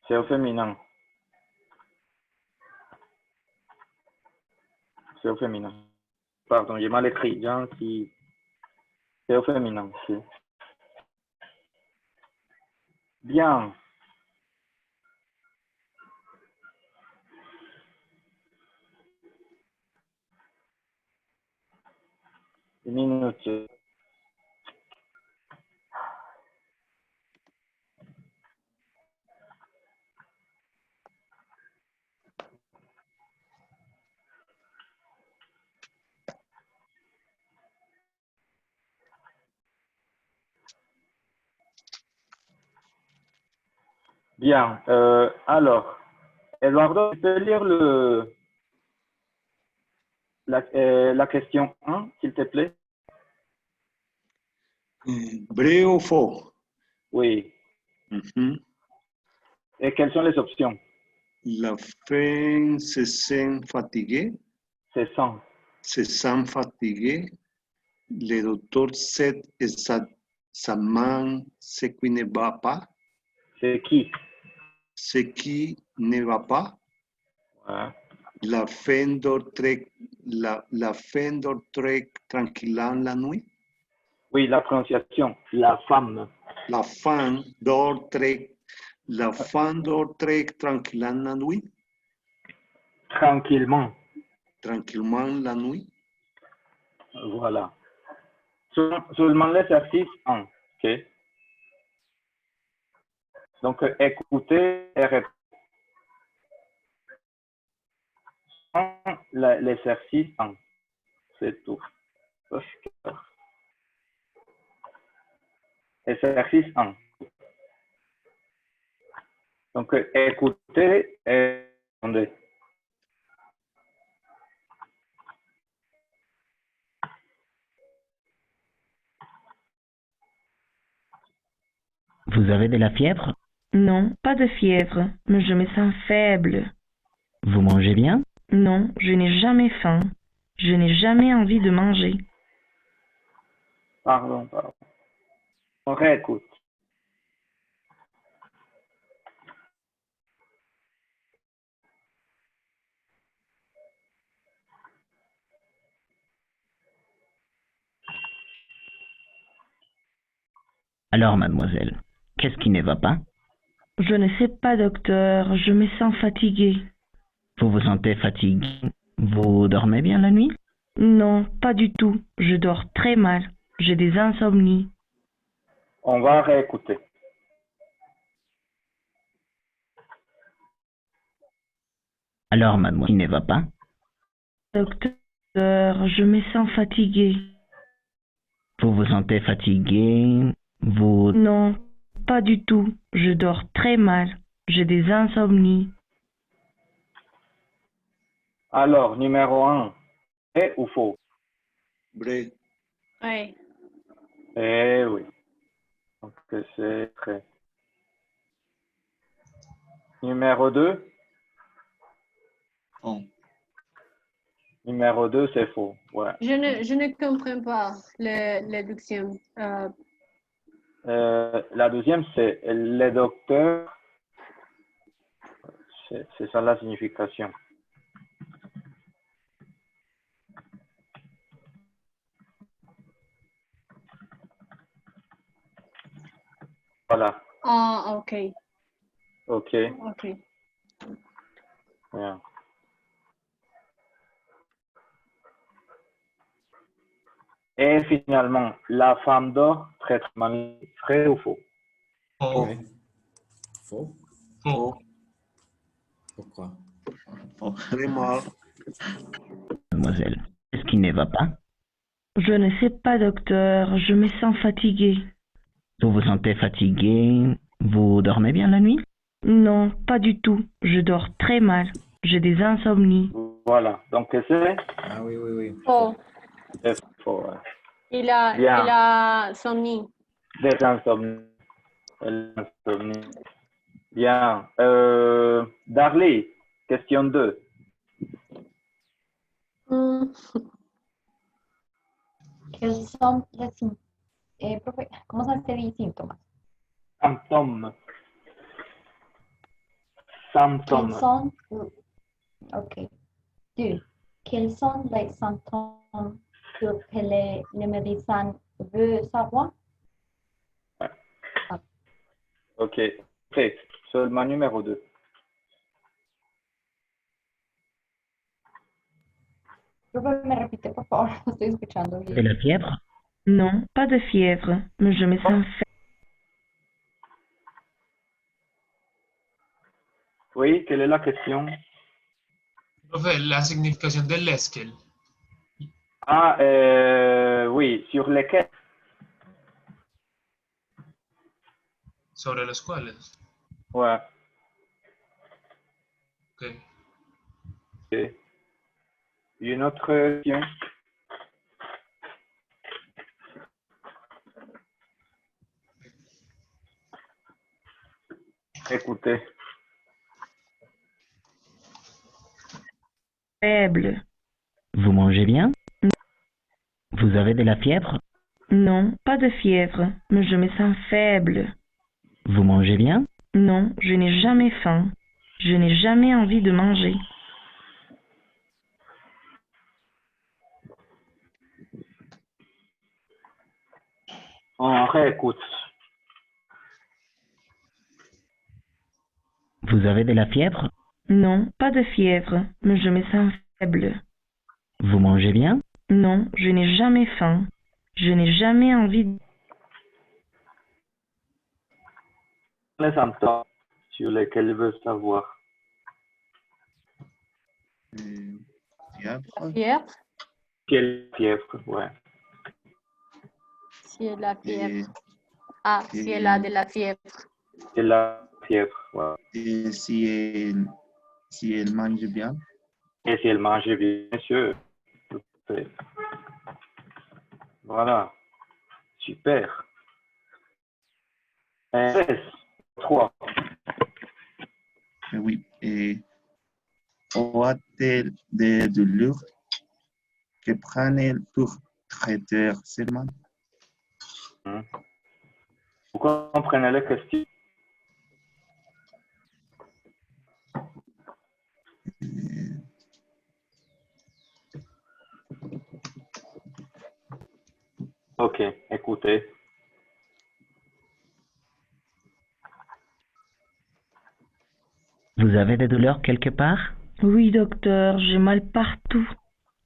Speaker 2: C'est au féminin. C'est au féminin. Pardon, j'ai mal écrit. Gentil. C'est au féminin. Si. Bien. Une minute. Bien. Alors, Eduardo, tu peux lire la question 1, s'il te plaît?
Speaker 1: Vrai ou faux?
Speaker 2: Oui. Et quelles sont les options?
Speaker 1: La femme se sent fatiguée.
Speaker 2: Se sent.
Speaker 1: Se sent fatiguée. Le docteur sait exactement ce qui ne va pas.
Speaker 2: C'est qui?
Speaker 1: Ce qui ne va pas.
Speaker 2: Ouais.
Speaker 1: La femme dort très tranquillement la nuit.
Speaker 2: Oui, la prononciation. La femme.
Speaker 1: La femme dort très tranquillement la nuit.
Speaker 2: Tranquillement.
Speaker 1: Tranquillement la nuit.
Speaker 2: Voilà. Seulement l'exercice 1. OK. Donc, écoutez et répondez. L'exercice 1. C'est tout. Exercice 1. Donc, écoutez et répondez.
Speaker 5: Vous avez de la fièvre?
Speaker 6: Non, pas de fièvre, mais je me sens faible.
Speaker 5: Vous mangez bien?
Speaker 6: Non, je n'ai jamais faim. Je n'ai jamais envie de manger.
Speaker 2: Pardon. On réécoute.
Speaker 5: Alors, mademoiselle, qu'est-ce qui ne va pas?
Speaker 6: Je ne sais pas, docteur, je me sens fatiguée.
Speaker 5: Vous vous sentez fatigué? Vous dormez bien la nuit?
Speaker 6: Non, pas du tout. Je dors très mal. J'ai des insomnies.
Speaker 2: On va réécouter.
Speaker 5: Alors, mademoiselle, qui ne va pas?
Speaker 6: Docteur, je me sens fatiguée.
Speaker 5: Vous vous sentez fatigué? Vous...
Speaker 6: Non, pas du tout. Je dors très mal. J'ai des insomnies.
Speaker 2: Alors, numéro 1. Vrai ou faux?
Speaker 1: Vrai.
Speaker 10: Oui.
Speaker 2: Eh oui. Donc, c'est vrai. Numéro 2.
Speaker 3: Faux.
Speaker 2: Numéro 2, c'est faux. Ouais.
Speaker 10: Je ne comprends pas le deuxième.
Speaker 2: La deuxième, c'est le docteur. C'est ça la signification. Voilà.
Speaker 10: Ah, ok.
Speaker 2: OK.
Speaker 10: Ok.
Speaker 2: Bien. Et finalement, la femme dort très très mal. Vrai ou faux?
Speaker 7: Faux.
Speaker 11: Ouais. Faux.
Speaker 7: Faux.
Speaker 11: Pourquoi?
Speaker 1: Très mal.
Speaker 5: Mademoiselle, qu'est-ce qui ne va pas?
Speaker 6: Je ne sais pas, docteur. Je me sens fatiguée.
Speaker 5: Vous vous sentez fatigué? Vous dormez bien la nuit?
Speaker 6: Non, pas du tout. Je dors très mal. J'ai des insomnies.
Speaker 2: Voilà. Donc, c'est
Speaker 11: Ah oui, oui, oui.
Speaker 10: Oh,
Speaker 2: faux. Ouais.
Speaker 10: il a somni.
Speaker 2: Des insomnies. L'insomnie. Bien. Darly, question 2.
Speaker 4: Quels sont les profe, ¿cómo se dice síntomas?
Speaker 2: Symptômes. symptômes.
Speaker 4: Ok. 2. Quels sont les symptômes que le médecin veut savoir?
Speaker 2: Ok. Prêt. Seulement numéro 2.
Speaker 4: Me repite, por favor, no estoy escuchando
Speaker 5: De
Speaker 4: bien.
Speaker 5: la fièvre?
Speaker 6: Non, pas de fièvre, mais je me sens faible.
Speaker 2: Oui, quelle est la question?
Speaker 7: Profe, la significación del Esquel.
Speaker 2: Ah, oui, sur lesquels?
Speaker 7: Sobre los cuales.
Speaker 2: Ouais.
Speaker 7: Ok.
Speaker 2: Ok. Une autre question? Écoutez.
Speaker 6: Faible.
Speaker 5: Vous mangez bien? Vous avez de la fièvre?
Speaker 6: Non, pas de fièvre, mais je me sens faible.
Speaker 5: Vous mangez bien?
Speaker 6: Non, je n'ai jamais faim. Je n'ai jamais envie de manger.
Speaker 2: On réécoute.
Speaker 5: Vous avez de la fièvre?
Speaker 6: Non, pas de fièvre, mais je me sens faible.
Speaker 5: Vous mangez bien?
Speaker 6: Non, je n'ai jamais faim. Je n'ai jamais envie de...
Speaker 2: Les symptômes sur lesquels il veut savoir.
Speaker 3: Fièvre.
Speaker 10: Fièvre,
Speaker 2: Quelle fièvre? Ouais.
Speaker 10: si elle a fièvre.
Speaker 3: Et,
Speaker 10: Ah, si elle a de la fièvre.
Speaker 2: C'est la fièvre. Ouais.
Speaker 3: et si elle mange bien.
Speaker 2: Et si elle mange bien sûr. Tout à fait. Voilà. Super. 3.
Speaker 3: Oui. Et aura-t-elle des douleurs? Que prend-elle pour traiter seulement?
Speaker 2: Vous comprenez la question? Ok, écoutez.
Speaker 5: Vous avez des douleurs quelque part?
Speaker 6: Oui, docteur, j'ai mal partout.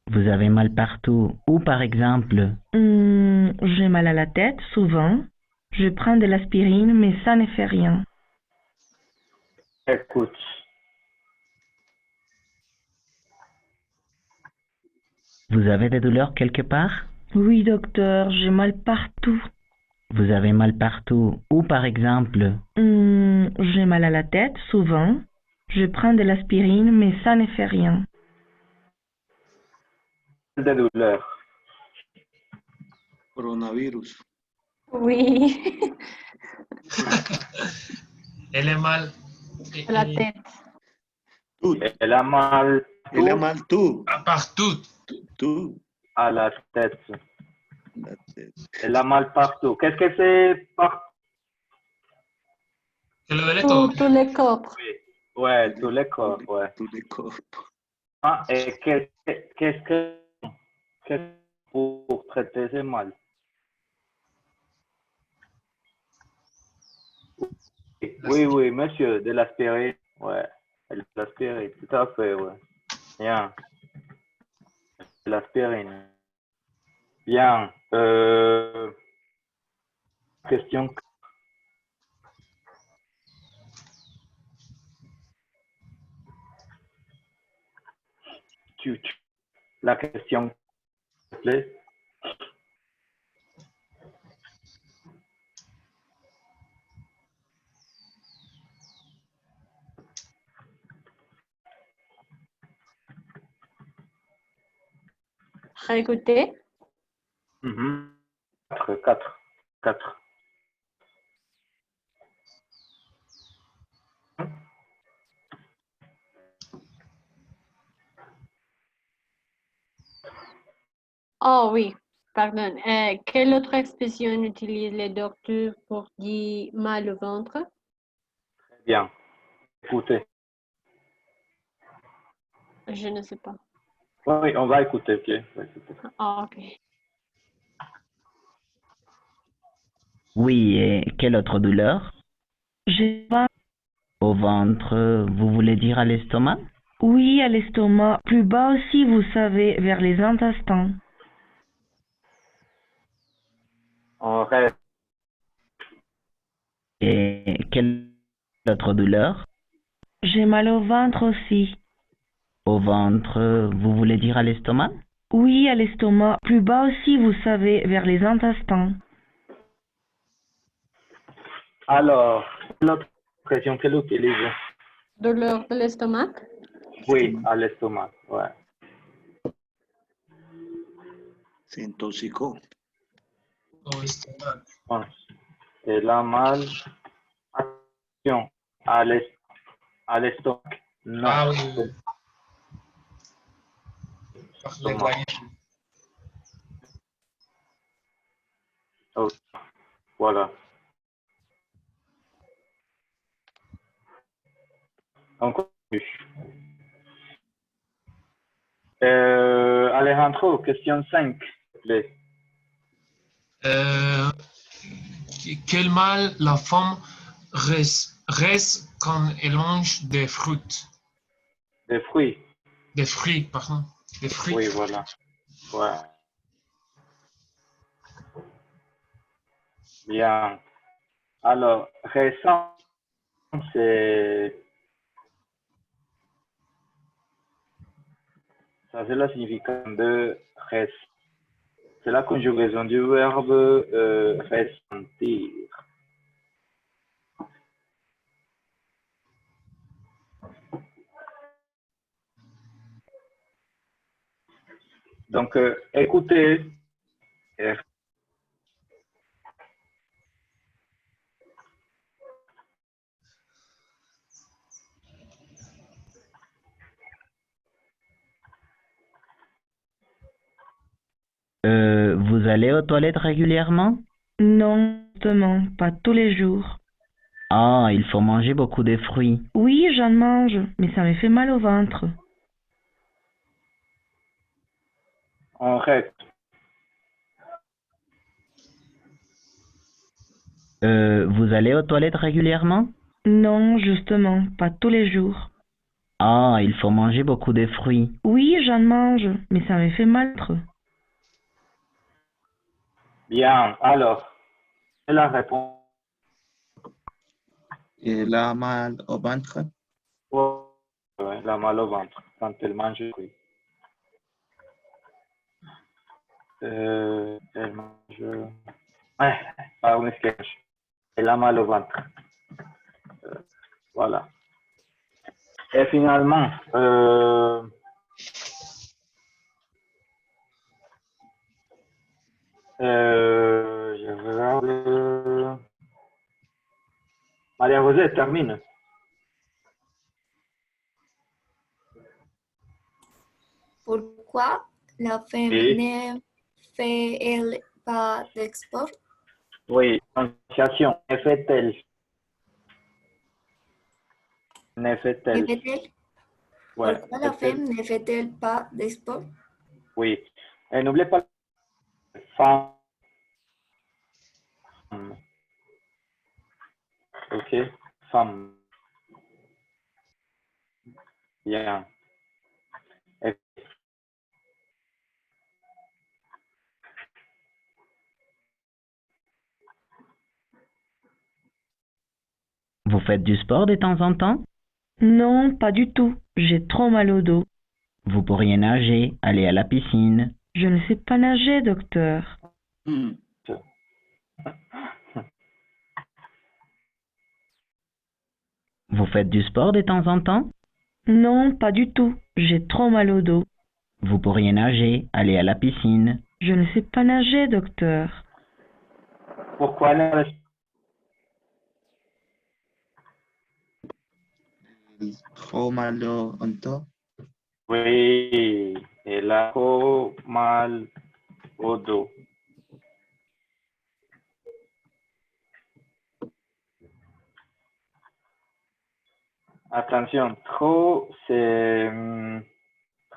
Speaker 5: Vous avez mal partout. Où par exemple?
Speaker 6: J'ai mal à la tête, souvent. Je prends de l'aspirine, mais ça ne fait rien.
Speaker 2: Écoute.
Speaker 5: Vous avez des douleurs quelque part?
Speaker 6: Oui, docteur, j'ai mal partout.
Speaker 5: Vous avez mal partout. Où par exemple?
Speaker 6: J'ai mal à la tête, souvent. Je prends de l'aspirine, mais ça ne fait rien.
Speaker 2: Des douleurs.
Speaker 1: Coronavirus.
Speaker 10: Oui,
Speaker 7: Elle est mal.
Speaker 10: la tête.
Speaker 1: Tout.
Speaker 2: Elle a mal.
Speaker 1: Elle a mal tout.
Speaker 7: Partout.
Speaker 1: Tout.
Speaker 2: À la tête.
Speaker 1: La tête.
Speaker 2: Elle a mal partout. Qu'est-ce que c'est partout?
Speaker 7: Que le duele todo.
Speaker 10: Tous les corps.
Speaker 2: Ouais, tous les corps, ouais.
Speaker 1: Tous les corps.
Speaker 2: Ah, et qu'est-ce que pour traiter ce mal? Oui, monsieur, de l'aspirine. Ouais, de l'aspirine, tout à fait, ouais. Bien. De l'aspirine. Bien. Question. La question, s'il te plaît.
Speaker 10: Réécoutez.
Speaker 2: 4.
Speaker 10: Oh oui, pardon. Quelle autre expression utilise les docteurs pour dire mal au ventre?
Speaker 2: Bien. Écoutez.
Speaker 10: Je ne sais pas.
Speaker 2: Oui, on va écouter, ok. On va écouter.
Speaker 10: Ah, ok.
Speaker 5: Oui, et quelle autre douleur?
Speaker 6: J'ai mal.
Speaker 5: Au ventre, vous voulez dire à l'estomac?
Speaker 6: Oui, à l'estomac. Plus bas aussi, vous savez, vers les intestins.
Speaker 2: On reste.
Speaker 5: Et quelle autre douleur?
Speaker 6: J'ai mal au ventre aussi.
Speaker 5: Au ventre, vous voulez dire à l'estomac?
Speaker 6: Oui, à l'estomac. Plus bas aussi, vous savez, vers les intestins.
Speaker 2: Alors, l'autre expression qu'elle utilise.
Speaker 10: Douleur de l'estomac?
Speaker 2: Oui, à l'estomac, ouais.
Speaker 1: Se intoxicó.
Speaker 7: Au estomac.
Speaker 2: Bon. Elle a mal. Attention, à l'estomac. Non.
Speaker 7: Ah oui, oui, oui. Par
Speaker 2: Estomac.
Speaker 7: l'organisme.
Speaker 2: Oh, voilà. On continue. Alejandro, question 5, s'il te plaît.
Speaker 7: Quel mal la femme reste quand elle mange des fruits?
Speaker 2: Des fruits.
Speaker 7: Des fruits, pardon. Des fruits.
Speaker 2: Oui, voilà. Ouais. Bien. Alors, récent, c'est... Ça, c'est la signification de res. C'est la conjugaison du verbe ressentir. Donc, écoutez.
Speaker 5: Vous allez aux toilettes régulièrement?
Speaker 6: Non, justement, pas tous les jours.
Speaker 5: Ah, il faut manger beaucoup de fruits.
Speaker 6: Oui, j'en mange, mais ça me fait mal au ventre.
Speaker 2: On reste.
Speaker 5: Vous allez aux toilettes régulièrement?
Speaker 6: Non, justement, pas tous les jours.
Speaker 5: Ah, il faut manger beaucoup de fruits.
Speaker 6: Oui, j'en mange, mais ça me fait mal.
Speaker 2: Bien. Alors, la réponse.
Speaker 3: Elle a mal au ventre.
Speaker 2: Ouais, elle a mal au ventre quand elle mange des fruits. Elle mange... Ouais, pas un sketch. Elle a mal au ventre. Voilà. Et finalement, je regarde. Maria José, termine.
Speaker 9: Pourquoi la femme
Speaker 2: Oui.
Speaker 9: ne fait-elle pas d'export?
Speaker 2: Oui, prononciation. Ne fait-elle? Ne
Speaker 9: Ne
Speaker 2: fait-elle?
Speaker 9: fait-elle?
Speaker 2: Ouais.
Speaker 9: Pourquoi la femme ne fait-elle pas d'export?
Speaker 2: Oui. Et n'oubliez pas femme. Ok, femme. Bien. Et
Speaker 5: Vous faites du sport de temps en temps?
Speaker 6: Non, pas du tout. J'ai trop mal au dos.
Speaker 5: Vous pourriez nager, aller à la piscine.
Speaker 6: Je ne sais pas nager, docteur.
Speaker 5: Vous faites du sport de temps en temps?
Speaker 6: Non, pas du tout. J'ai trop mal au dos.
Speaker 5: Vous pourriez nager, aller à la piscine.
Speaker 6: Je ne sais pas nager, docteur.
Speaker 2: pourquoi ne
Speaker 3: Trop mal au ventre.
Speaker 2: Oui, elle a trop mal au dos. Attention, trop, c'est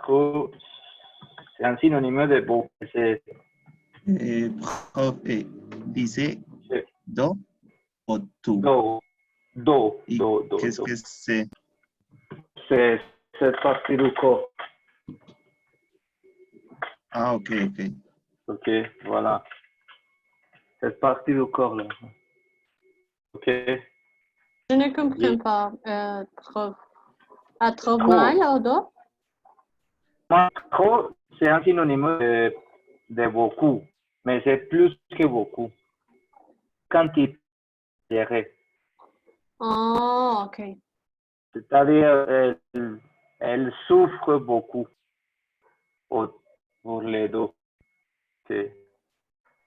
Speaker 2: Trop, c'est un synonyme de beau. C'est
Speaker 3: Prof, dice do o tú.
Speaker 2: Do.
Speaker 3: Qu'est-ce que c'est?
Speaker 2: C'est cette partie du corps.
Speaker 3: Ah, ok.
Speaker 2: Ok, voilà. Cette partie du corps là. Ok.
Speaker 10: Je ne comprends pas. Trop. À trop
Speaker 2: Trop.
Speaker 10: mal au dos?
Speaker 2: Trop, c'est un synonyme de beaucoup, mais c'est plus que beaucoup. Quantité.
Speaker 10: Oh, ok.
Speaker 2: C'est-à-dire, elle souffre beaucoup pour les deux.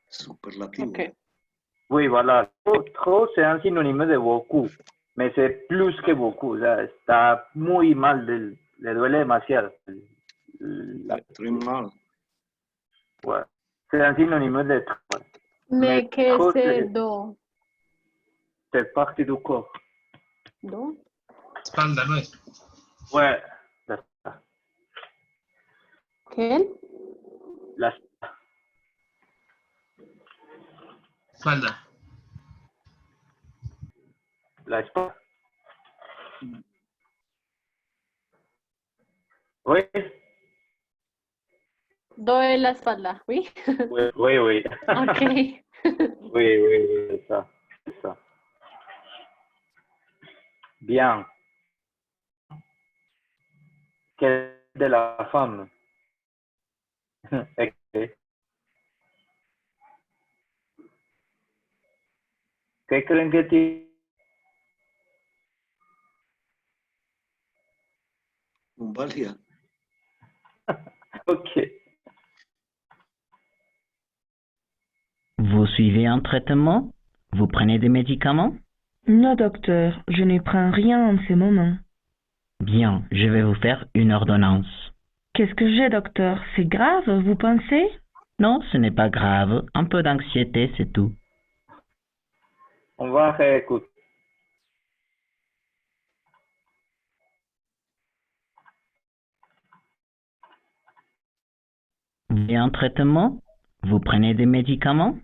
Speaker 1: Superlativo.
Speaker 10: Ok.
Speaker 2: Oui, voilà. Trop, c'est un synonyme de beaucoup, mais c'est plus que beaucoup. O sea, está muy mal, le duele demasiado.
Speaker 1: Très mal.
Speaker 2: Ouais. C'est un synonyme de trop.
Speaker 10: Mais que
Speaker 2: trop,
Speaker 10: c'est do?
Speaker 2: c'est partie du corps.
Speaker 10: Do?
Speaker 7: Espalda, ¿no es?
Speaker 2: Ouais. La
Speaker 10: ¿Qué?
Speaker 7: Espalda.
Speaker 2: La espalda. Oui.
Speaker 10: Do en la espalda, ¿oui?
Speaker 2: Oui.
Speaker 10: Ok.
Speaker 2: Oui, c'est ça. Bien. Quelle de la femme? Ok. ¿Qué creen que tiene?
Speaker 1: Valía.
Speaker 2: Ok.
Speaker 5: Vous suivez un traitement? Vous prenez des médicaments?
Speaker 6: Non, docteur, je ne prends rien en ce moment.
Speaker 5: Bien, je vais vous faire une ordonnance.
Speaker 6: Qu'est-ce que j'ai, docteur? C'est grave, vous pensez?
Speaker 5: Non, ce n'est pas grave. Un peu d'anxiété, c'est tout.
Speaker 2: On va réécouter.
Speaker 5: Vous voulez un traitement? Vous prenez des médicaments?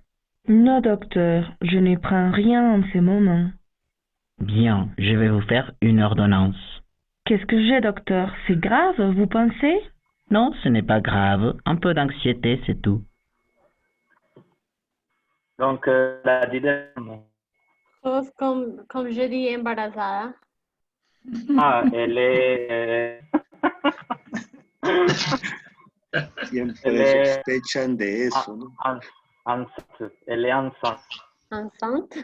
Speaker 6: Non, docteur, je ne prends rien en ce moment.
Speaker 5: Bien, je vais vous faire une ordonnance.
Speaker 6: Qu'est-ce que j'ai, docteur? C'est grave, vous pensez?
Speaker 5: Non, ce n'est pas grave. Un peu d'anxiété, c'est tout.
Speaker 2: Donc, la deuxième.
Speaker 10: Sauf comme je dis embarazada.
Speaker 2: Ah, elle est.
Speaker 1: Siempre sospechan de eso, ¿no?
Speaker 2: Enceinte. Elle est enceinte.
Speaker 10: Enceinte?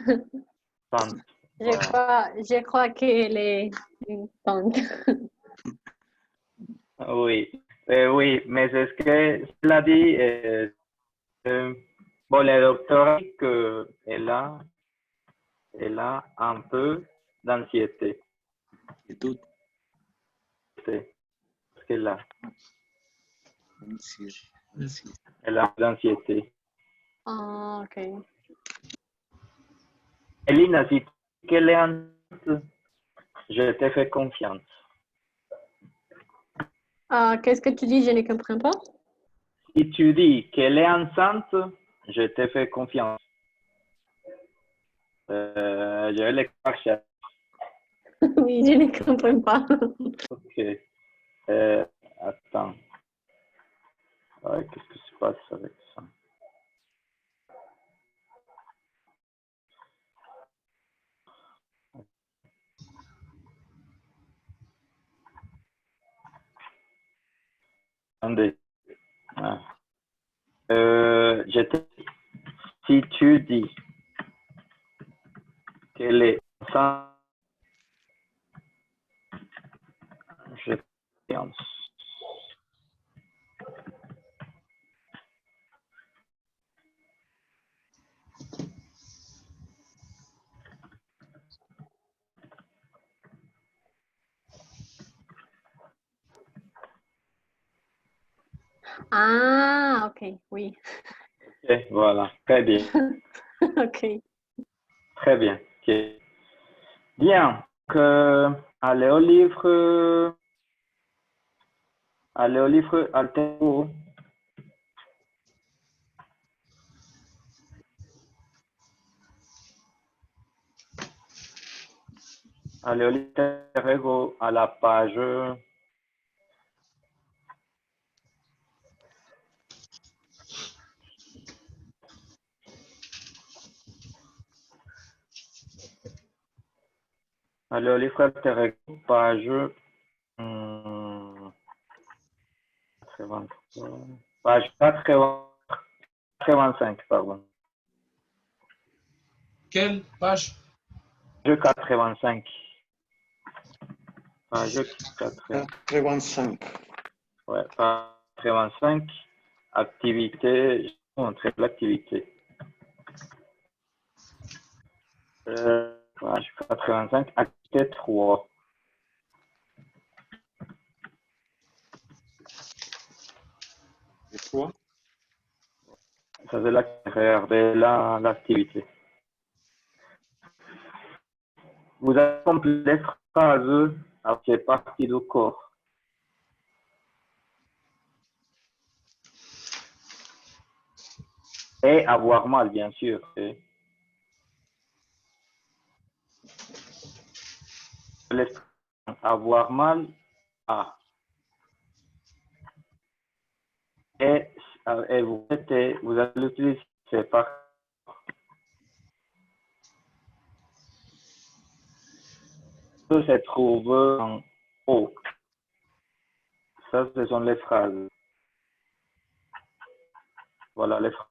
Speaker 2: Enceinte.
Speaker 10: Je crois qu'elle est une tante.
Speaker 2: Oui. Oui, mais est-ce que cela dit, bon, le docteur dit qu'elle a un peu d'anxiété.
Speaker 1: Et tout.
Speaker 2: Parce qu'elle a,
Speaker 1: Ansiedad.
Speaker 2: elle a d'anxiété.
Speaker 10: Ah, ok.
Speaker 2: Elina, si qu'elle est enceinte, je te fais confiance.
Speaker 10: Qu'est-ce que tu dis? Je ne comprends pas.
Speaker 2: Si tu dis qu'elle est enceinte, je te fais confiance. Je vais le chercher.
Speaker 10: Oui, je ne comprends pas.
Speaker 2: Ok. Attends. Ouais, qu'est-ce qui se passe avec ça? Attendez. Ah. Si tu dis qu'elle est enceinte, je te confiance.
Speaker 10: Ah, ok, oui.
Speaker 2: Ok, voilà. Très bien.
Speaker 10: Ok.
Speaker 2: Très bien. Ok. Bien. Allez au livre. Allez au livre Alter. Allez au livre à la page. Allez au livre Alter Ego, page. 83, page 85, pardon.
Speaker 7: Quelle page?
Speaker 2: Page 85. Page
Speaker 1: 85.
Speaker 2: Ouais, page 85. Activité. Je vais montrer l'activité. Page 85, activité 3.
Speaker 1: Et quoi?
Speaker 2: Ça c'est regardez l'activité. Vous avez complété les phrases avec les parties du corps. Et avoir mal, bien sûr. Avoir mal à. Et vous allez utiliser ces parties. Se trouve en haut. Ça, ce sont les phrases. Voilà les phrases.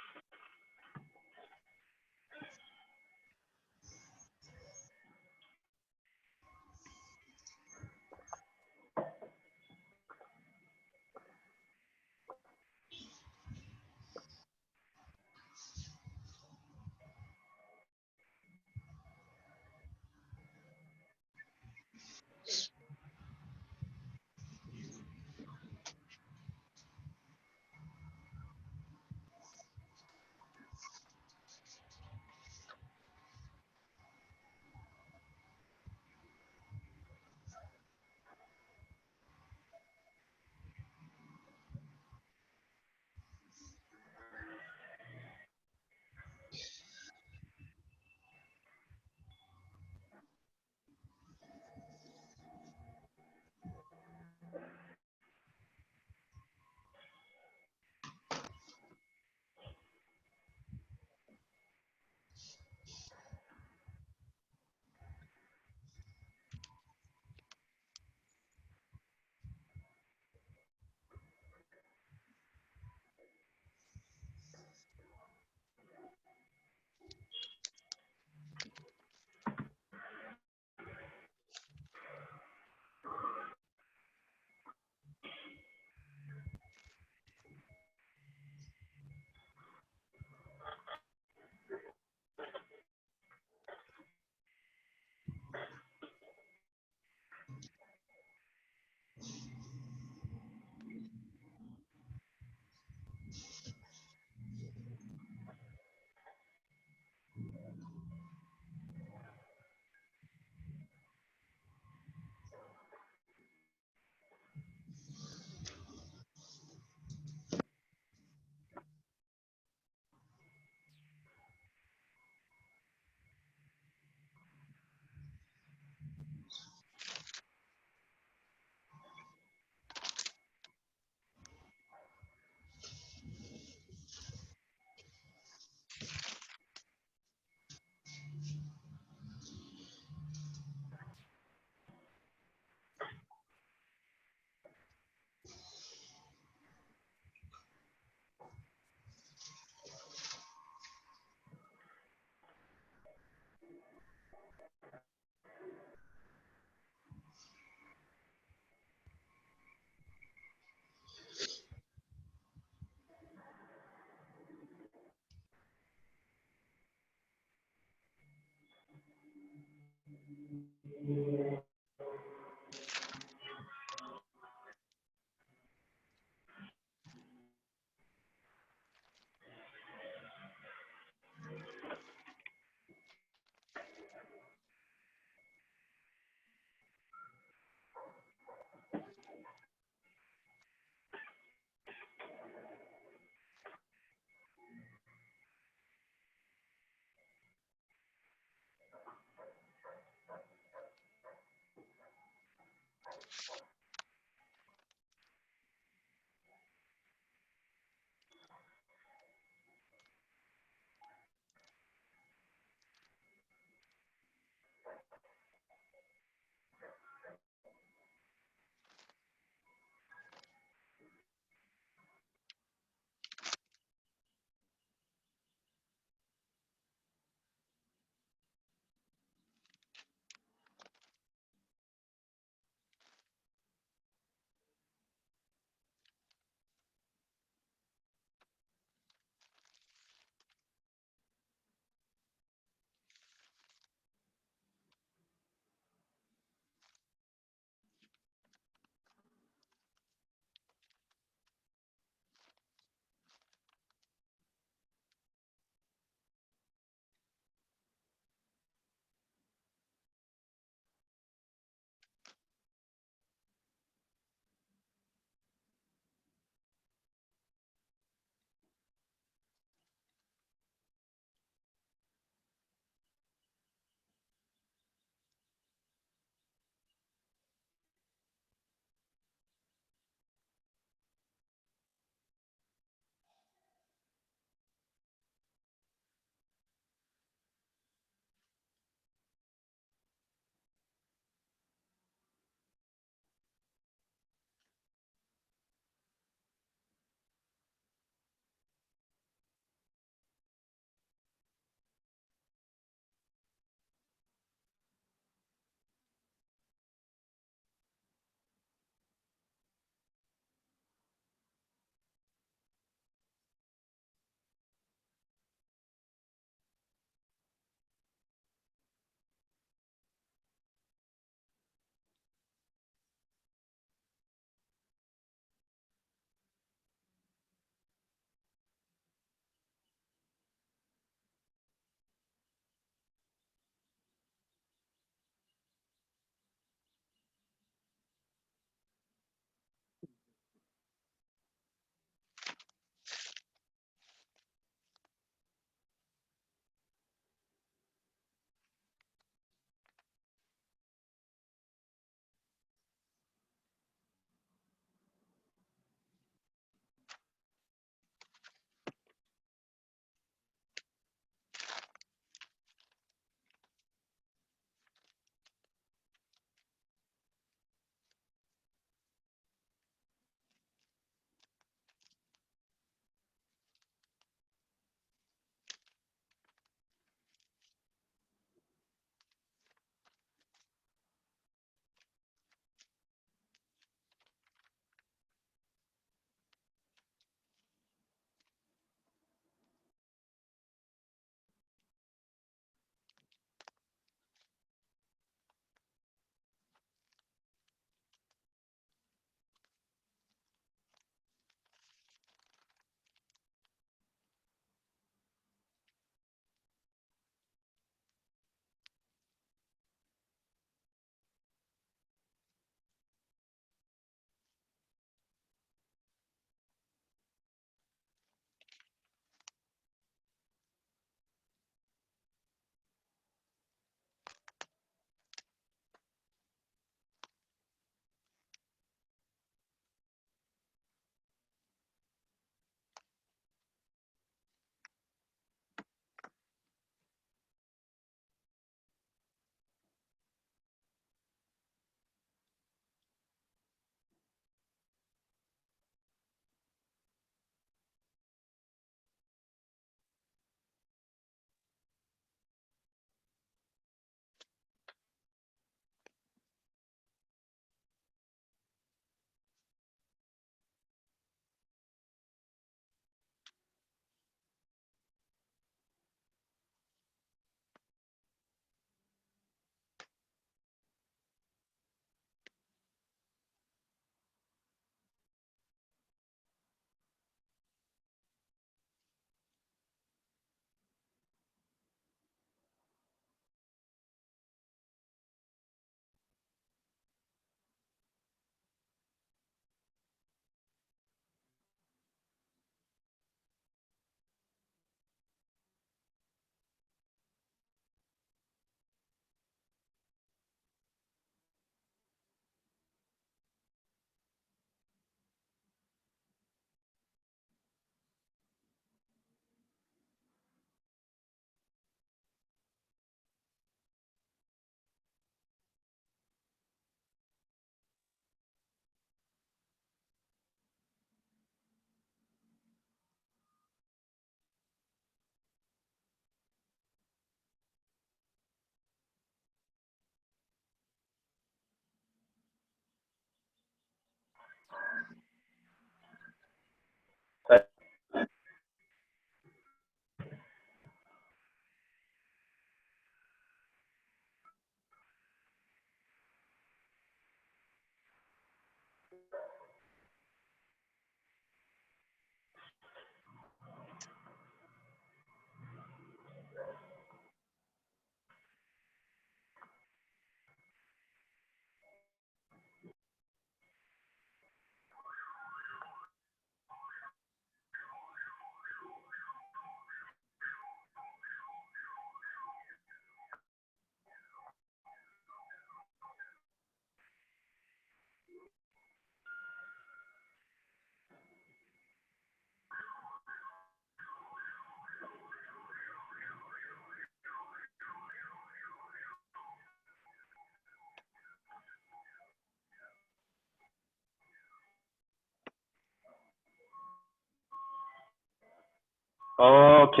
Speaker 2: Ok,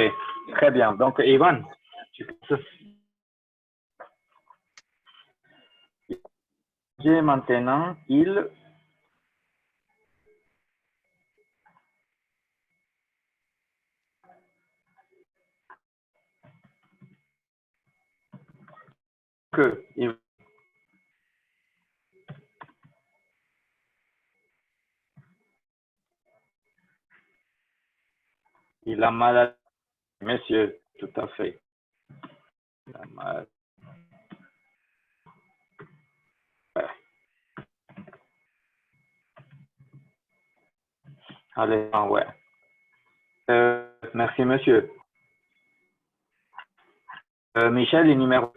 Speaker 2: très bien. Donc, Ivan, j'ai maintenant il. Que. Il a mal. Monsieur, tout à fait. Il a mal. Ouais. Allez, ouais. Merci, monsieur. Michel, le numéro.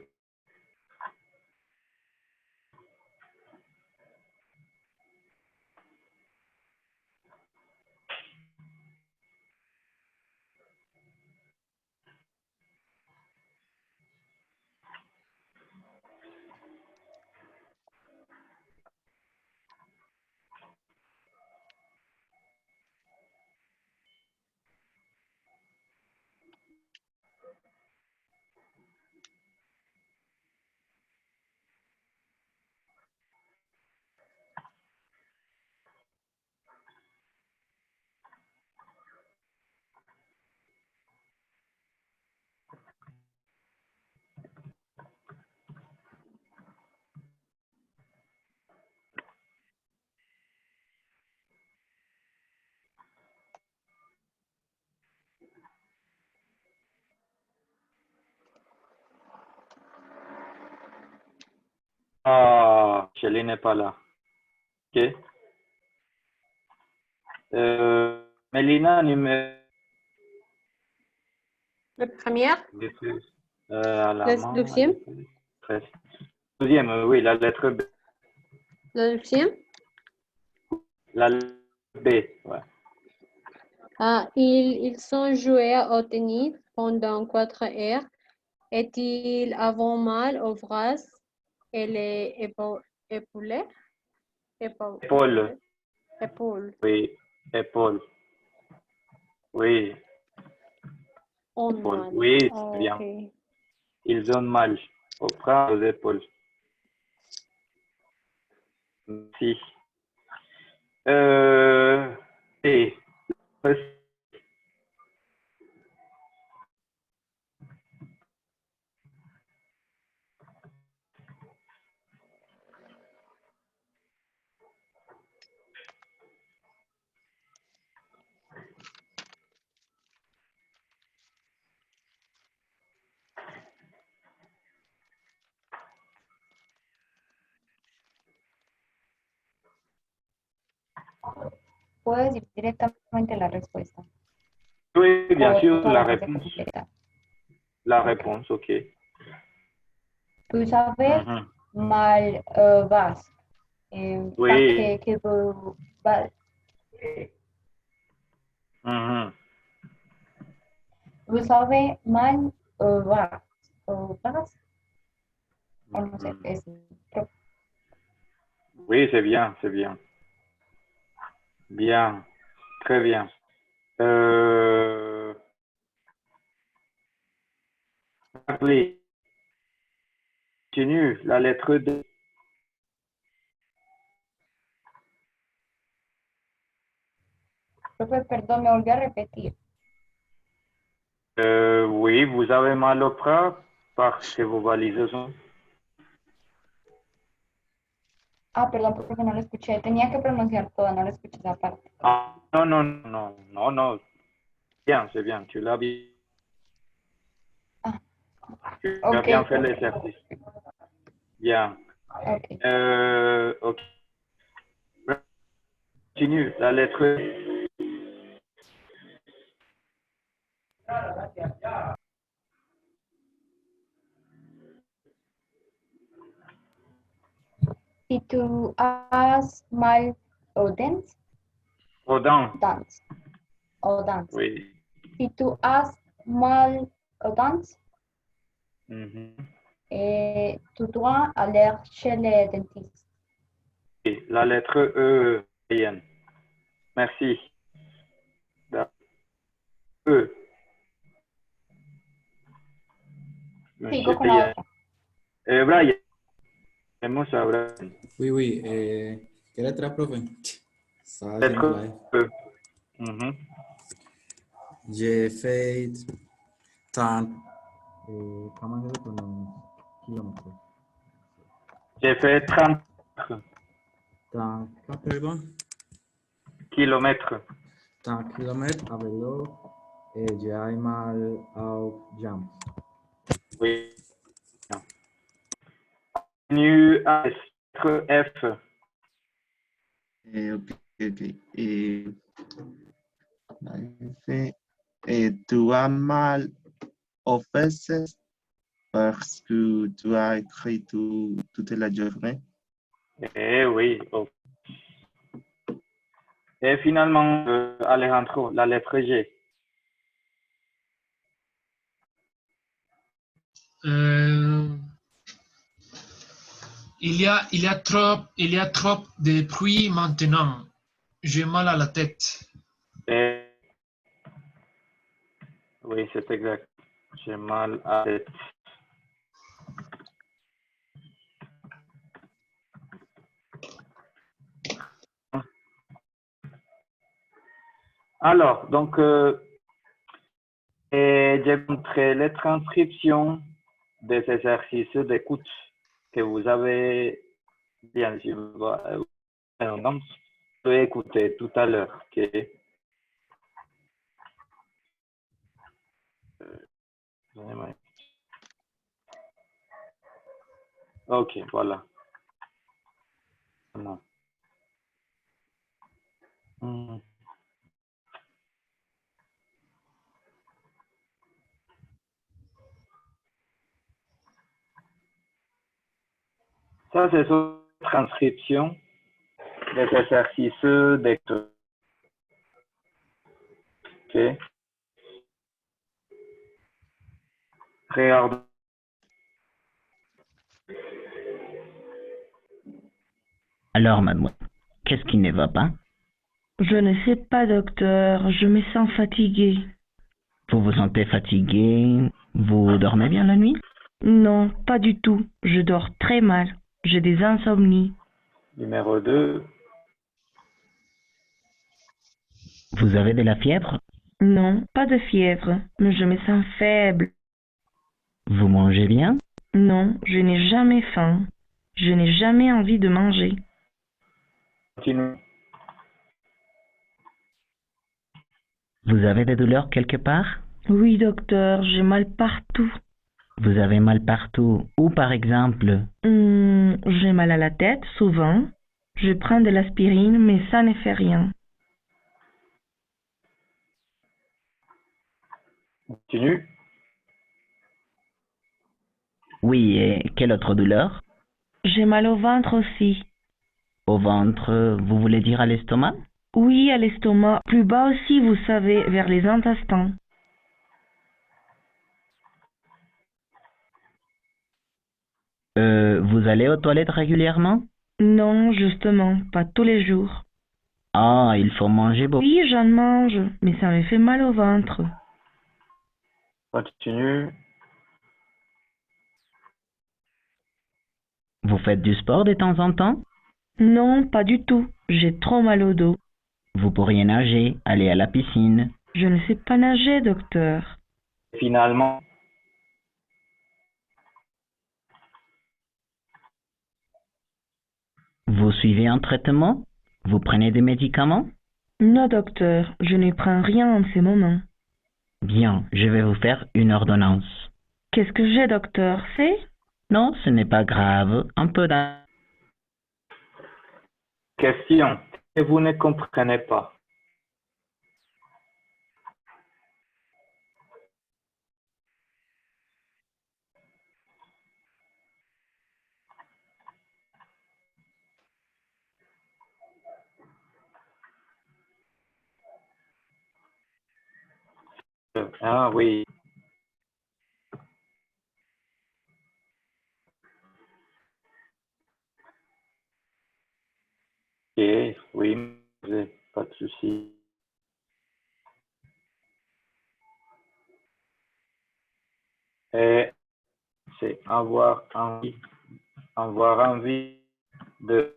Speaker 2: Ah, Michel n'est pas là. Ok. Mélina, numéro.
Speaker 10: La première,
Speaker 2: À la
Speaker 10: la
Speaker 2: main.
Speaker 10: deuxième,
Speaker 2: Deuxième, oui, la lettre B.
Speaker 10: la deuxième.
Speaker 2: La lettre B, ouais.
Speaker 10: Ah, ils sont joués au tennis pendant 4 heures. Est-il avant mal au bras et les épaules? Épaules?
Speaker 2: Épaule.
Speaker 10: Épaules.
Speaker 2: Oui, épaule. Oui,
Speaker 10: Oh,
Speaker 2: épaule.
Speaker 10: mal.
Speaker 2: Oui,
Speaker 10: Ah,
Speaker 2: c'est bien.
Speaker 10: ok.
Speaker 2: Ils ont mal au bras, aux épaules. Merci. Et
Speaker 4: Puedes decir directamente la respuesta.
Speaker 2: oui, bien
Speaker 4: O
Speaker 2: sûr, la
Speaker 4: solamente
Speaker 2: réponse.
Speaker 4: completa.
Speaker 2: La
Speaker 4: Ok.
Speaker 2: réponse, ok.
Speaker 4: Tú sabes
Speaker 2: Mhm.
Speaker 4: mal vas. Pas
Speaker 2: Oui.
Speaker 4: que vas.
Speaker 2: Mhm.
Speaker 4: Vous savez mal vas. Vas. O no sé, es
Speaker 2: Oui, c'est bien, c'est bien. Bien, très bien. Appelez. Continue, la lettre D.
Speaker 4: Profe, perdón, me volví a repetir.
Speaker 2: Oui, vous avez mal au bras parce que vos valises sont.
Speaker 4: Ah, perdón, porque no lo escuché. Tenía que pronunciar todo, no lo escuché esa parte.
Speaker 2: Ah, non, non, non, non, non. Bien, c'est bien. Tu l'as bien.
Speaker 4: Ah,
Speaker 2: Tu as
Speaker 4: ok,
Speaker 2: bien fait l'exercice. Bien.
Speaker 4: ok.
Speaker 2: Ok. Continue. La lettre E.
Speaker 4: Si tú has mal o dance,
Speaker 2: Rodin.
Speaker 4: dance, o dance.
Speaker 2: Oui.
Speaker 4: Si tú has mal au dents,
Speaker 2: Mhm.
Speaker 4: tu dois aller chez le dentiste.
Speaker 2: Oui, la lettre E. Yann. Merci. La E.
Speaker 4: Sigo
Speaker 2: Monsieur
Speaker 4: con la
Speaker 2: Yann.
Speaker 4: otra.
Speaker 2: Brian. Vamos a Brian.
Speaker 11: Oui, oui. ¿Qué letra, profe? Estaba haciendo
Speaker 2: Lettre
Speaker 11: live.
Speaker 2: E. Mhm.
Speaker 11: J'ai fait 30. Comment je le prononce? Kilomètres.
Speaker 2: J'ai fait 30
Speaker 11: 30, pardon?
Speaker 2: kilomètres.
Speaker 11: 30 kilomètres à vélo et j'ai mal aux jambes.
Speaker 2: Oui. Nu à lettre F.
Speaker 3: Ok, ok. La F, tu as mal aux fesses parce que tu as écrit toute la journée.
Speaker 2: Eh oui. Oh. Et finalement, Alejandro, la lettre G.
Speaker 7: Il y a trop de bruit maintenant. J'ai mal à la tête.
Speaker 2: Oui, c'est exact. J'ai mal à la tête. Alors, donc, j'ai montré les transcriptions des exercices d'écoute que vous avez bien sûr écouté tout à l'heure. Okay. Ok, voilà. Non. Ça, c'est une transcription des exercices d'écoute. Ok. Regarde.
Speaker 5: Alors, mademoiselle, qu'est-ce qui ne va pas?
Speaker 6: Je ne sais pas, docteur. Je me sens fatiguée.
Speaker 5: Vous vous sentez fatigué? Vous dormez bien la nuit?
Speaker 6: Non, pas du tout. Je dors très mal. J'ai des insomnies.
Speaker 2: Numéro 2.
Speaker 5: Vous avez de la fièvre?
Speaker 6: Non, pas de fièvre, mais je me sens faible.
Speaker 5: Vous mangez bien?
Speaker 6: Non, je n'ai jamais faim. Je n'ai jamais envie de manger.
Speaker 2: Continue.
Speaker 5: Vous avez des douleurs quelque part?
Speaker 6: Oui, docteur, j'ai mal partout.
Speaker 5: Vous avez mal partout. Où, par exemple?
Speaker 6: J'ai mal à la tête, souvent. Je prends de l'aspirine, mais ça ne fait rien.
Speaker 2: Continue.
Speaker 5: Oui, et quelle autre douleur?
Speaker 6: J'ai mal au ventre aussi.
Speaker 5: Au ventre, vous voulez dire à l'estomac?
Speaker 6: Oui, à l'estomac. Plus bas aussi, vous savez, vers les intestins.
Speaker 5: Vous allez aux toilettes régulièrement?
Speaker 6: Non, justement, pas tous les jours.
Speaker 5: Ah, il faut manger beaucoup.
Speaker 6: Oui, j'en mange, mais ça me fait mal au ventre.
Speaker 2: Continue.
Speaker 5: Vous faites du sport de temps en temps?
Speaker 6: Non, pas du tout. J'ai trop mal au dos.
Speaker 5: Vous pourriez nager, aller à la piscine.
Speaker 6: Je ne sais pas nager, docteur.
Speaker 2: Finalement,
Speaker 5: Vous suivez un traitement? Vous prenez des médicaments?
Speaker 6: Non, docteur, je ne prends rien en ce moment.
Speaker 5: Bien, je vais vous faire une ordonnance.
Speaker 6: Qu'est-ce que j'ai, docteur? C'est?
Speaker 5: Non, ce n'est pas grave. Un peu d'un...
Speaker 2: Question que vous ne comprenez pas. Ah oui. Ok, oui, pas de souci. Et c'est avoir envie de.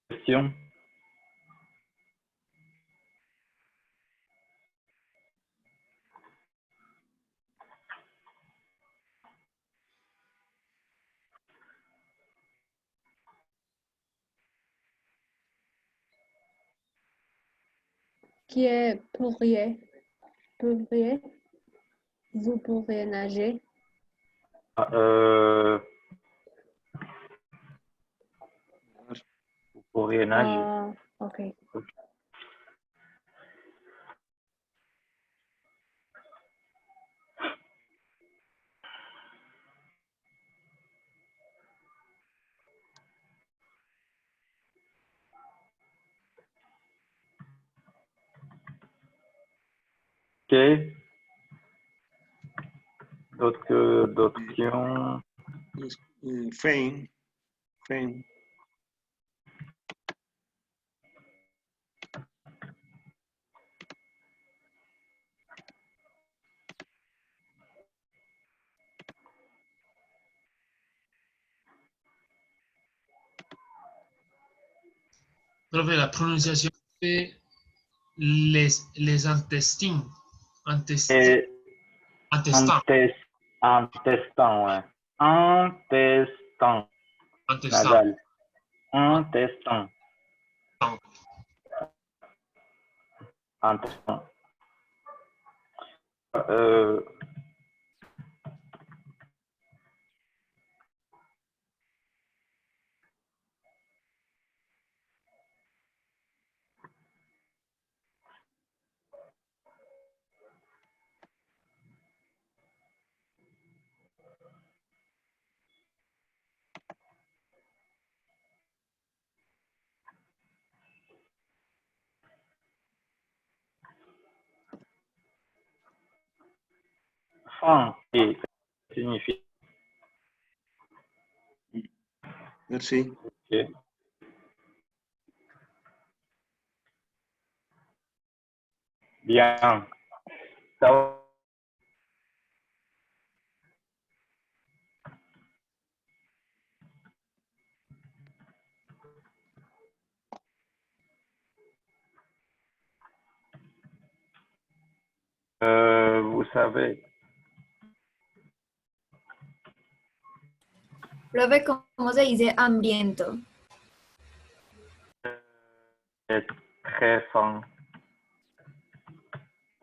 Speaker 2: Question.
Speaker 10: Qui est pourriez? Pourriez? Vous pourriez nager?
Speaker 2: Vous pourriez nager.
Speaker 10: Ah, ok.
Speaker 2: Ok. D'autres questions?
Speaker 1: Fein. Fein.
Speaker 7: Profe, la prononciation de les intestins.
Speaker 2: Et
Speaker 7: Intestin.
Speaker 2: intestin, ouais. Intestin.
Speaker 7: Intestin.
Speaker 2: Nasal. Intestin. Intestin. Faim. Et ça signifie.
Speaker 1: Merci.
Speaker 2: Ok. Bien. Ça va. Vous savez,
Speaker 9: Profe, ¿cómo se dice hambriento?
Speaker 2: j'ai très faim.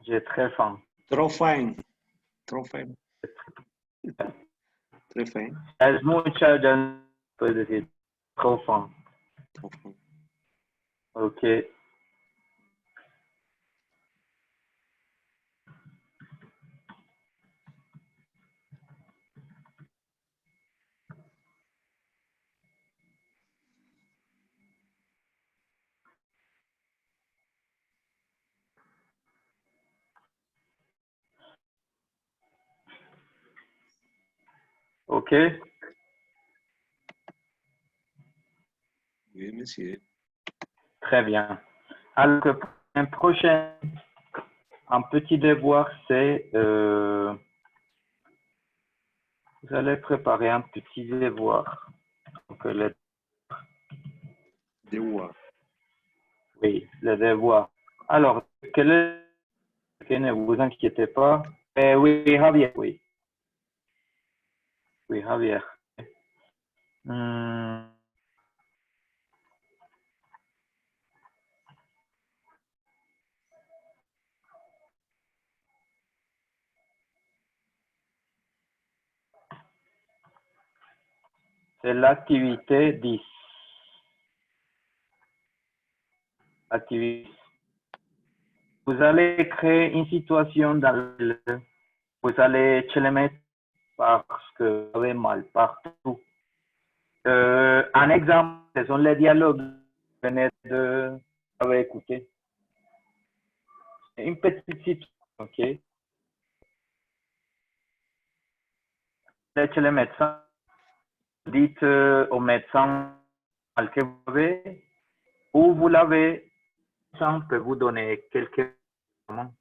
Speaker 2: J'ai très faim.
Speaker 1: Trop faim. Trop faim. Très faim.
Speaker 2: Es mucha gente puede decir trop faim.
Speaker 1: Trop faim.
Speaker 2: Ok. OK?
Speaker 1: Oui, monsieur.
Speaker 2: Très bien. Alors, un petit devoir, c'est vous allez préparer un petit devoir. Donc,
Speaker 1: Devoir.
Speaker 2: oui, le devoir. Alors, quel est, ok, ne vous inquiétez pas. Oui, Javier, oui. Oui, Javier. C'est l'activité 10. Activité. Vous allez créer une situation dans laquelle vous allez te le mettre parce que vous avez mal partout. Un exemple, ce sont les dialogues que vous venez d'avoir écouté. Une petite situation, ok? Chez le médecin, dites au médecin que vous avez, ou vous l'avez, le médecin peut vous donner quelques moments,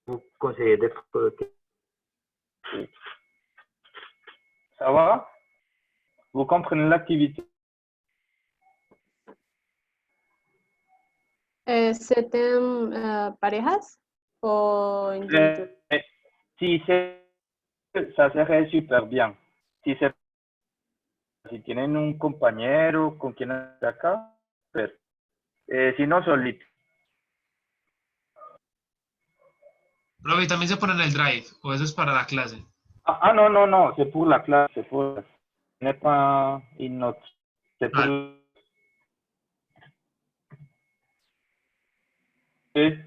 Speaker 2: vous conseiller d'être. Ça va? Vous comprenez l'activité?
Speaker 10: ¿C'est en parejas o individuos?
Speaker 2: Si ça serait super bien. Si tienen un compañero con quien acá, pues, si no, solito.
Speaker 7: Profe, también se pone en el Drive, o eso es para la clase.
Speaker 2: No, c'est pour la classe, c'est pour. Ce n'est pas une note. C'est pour. Sí.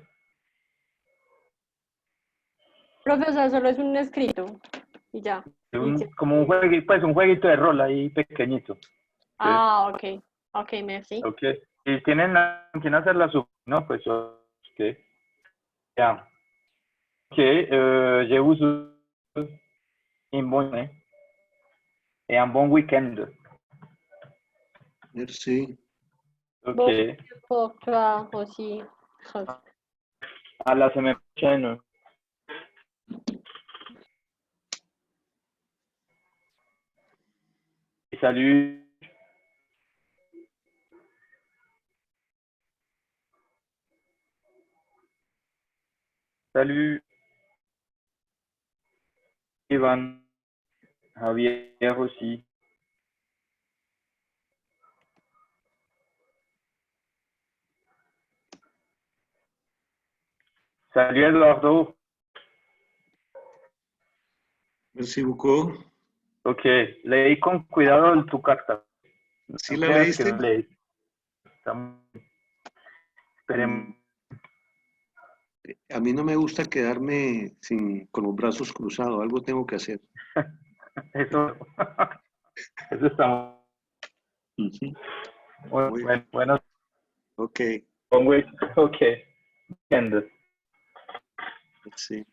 Speaker 10: Profesor, solo es un escrito y ya.
Speaker 2: Como un jueguito, pues un jueguito de rol ahí pequeñito.
Speaker 10: Ah, ok. Ok, merci.
Speaker 2: Ok. Si tienen quien hacer la sub, ¿no? Pues ok. Ya. Ok, je vous souhaite une bonne journée et un bon week-end.
Speaker 1: Merci.
Speaker 2: Ok.
Speaker 10: Bon, pour toi aussi.
Speaker 2: À la semaine prochaine. Salut. Salut. Ivan. Javier aussi. Salut Eduardo.
Speaker 1: Merci beaucoup.
Speaker 2: Ok, leí con cuidado tu carta.
Speaker 1: ¿Sí la leíste?
Speaker 2: Esperemos.
Speaker 1: A mí no me gusta quedarme con los brazos cruzados, algo tengo que hacer.
Speaker 2: Eso está bueno.
Speaker 1: Ok.
Speaker 2: Ok. Entiendo.
Speaker 1: Sí.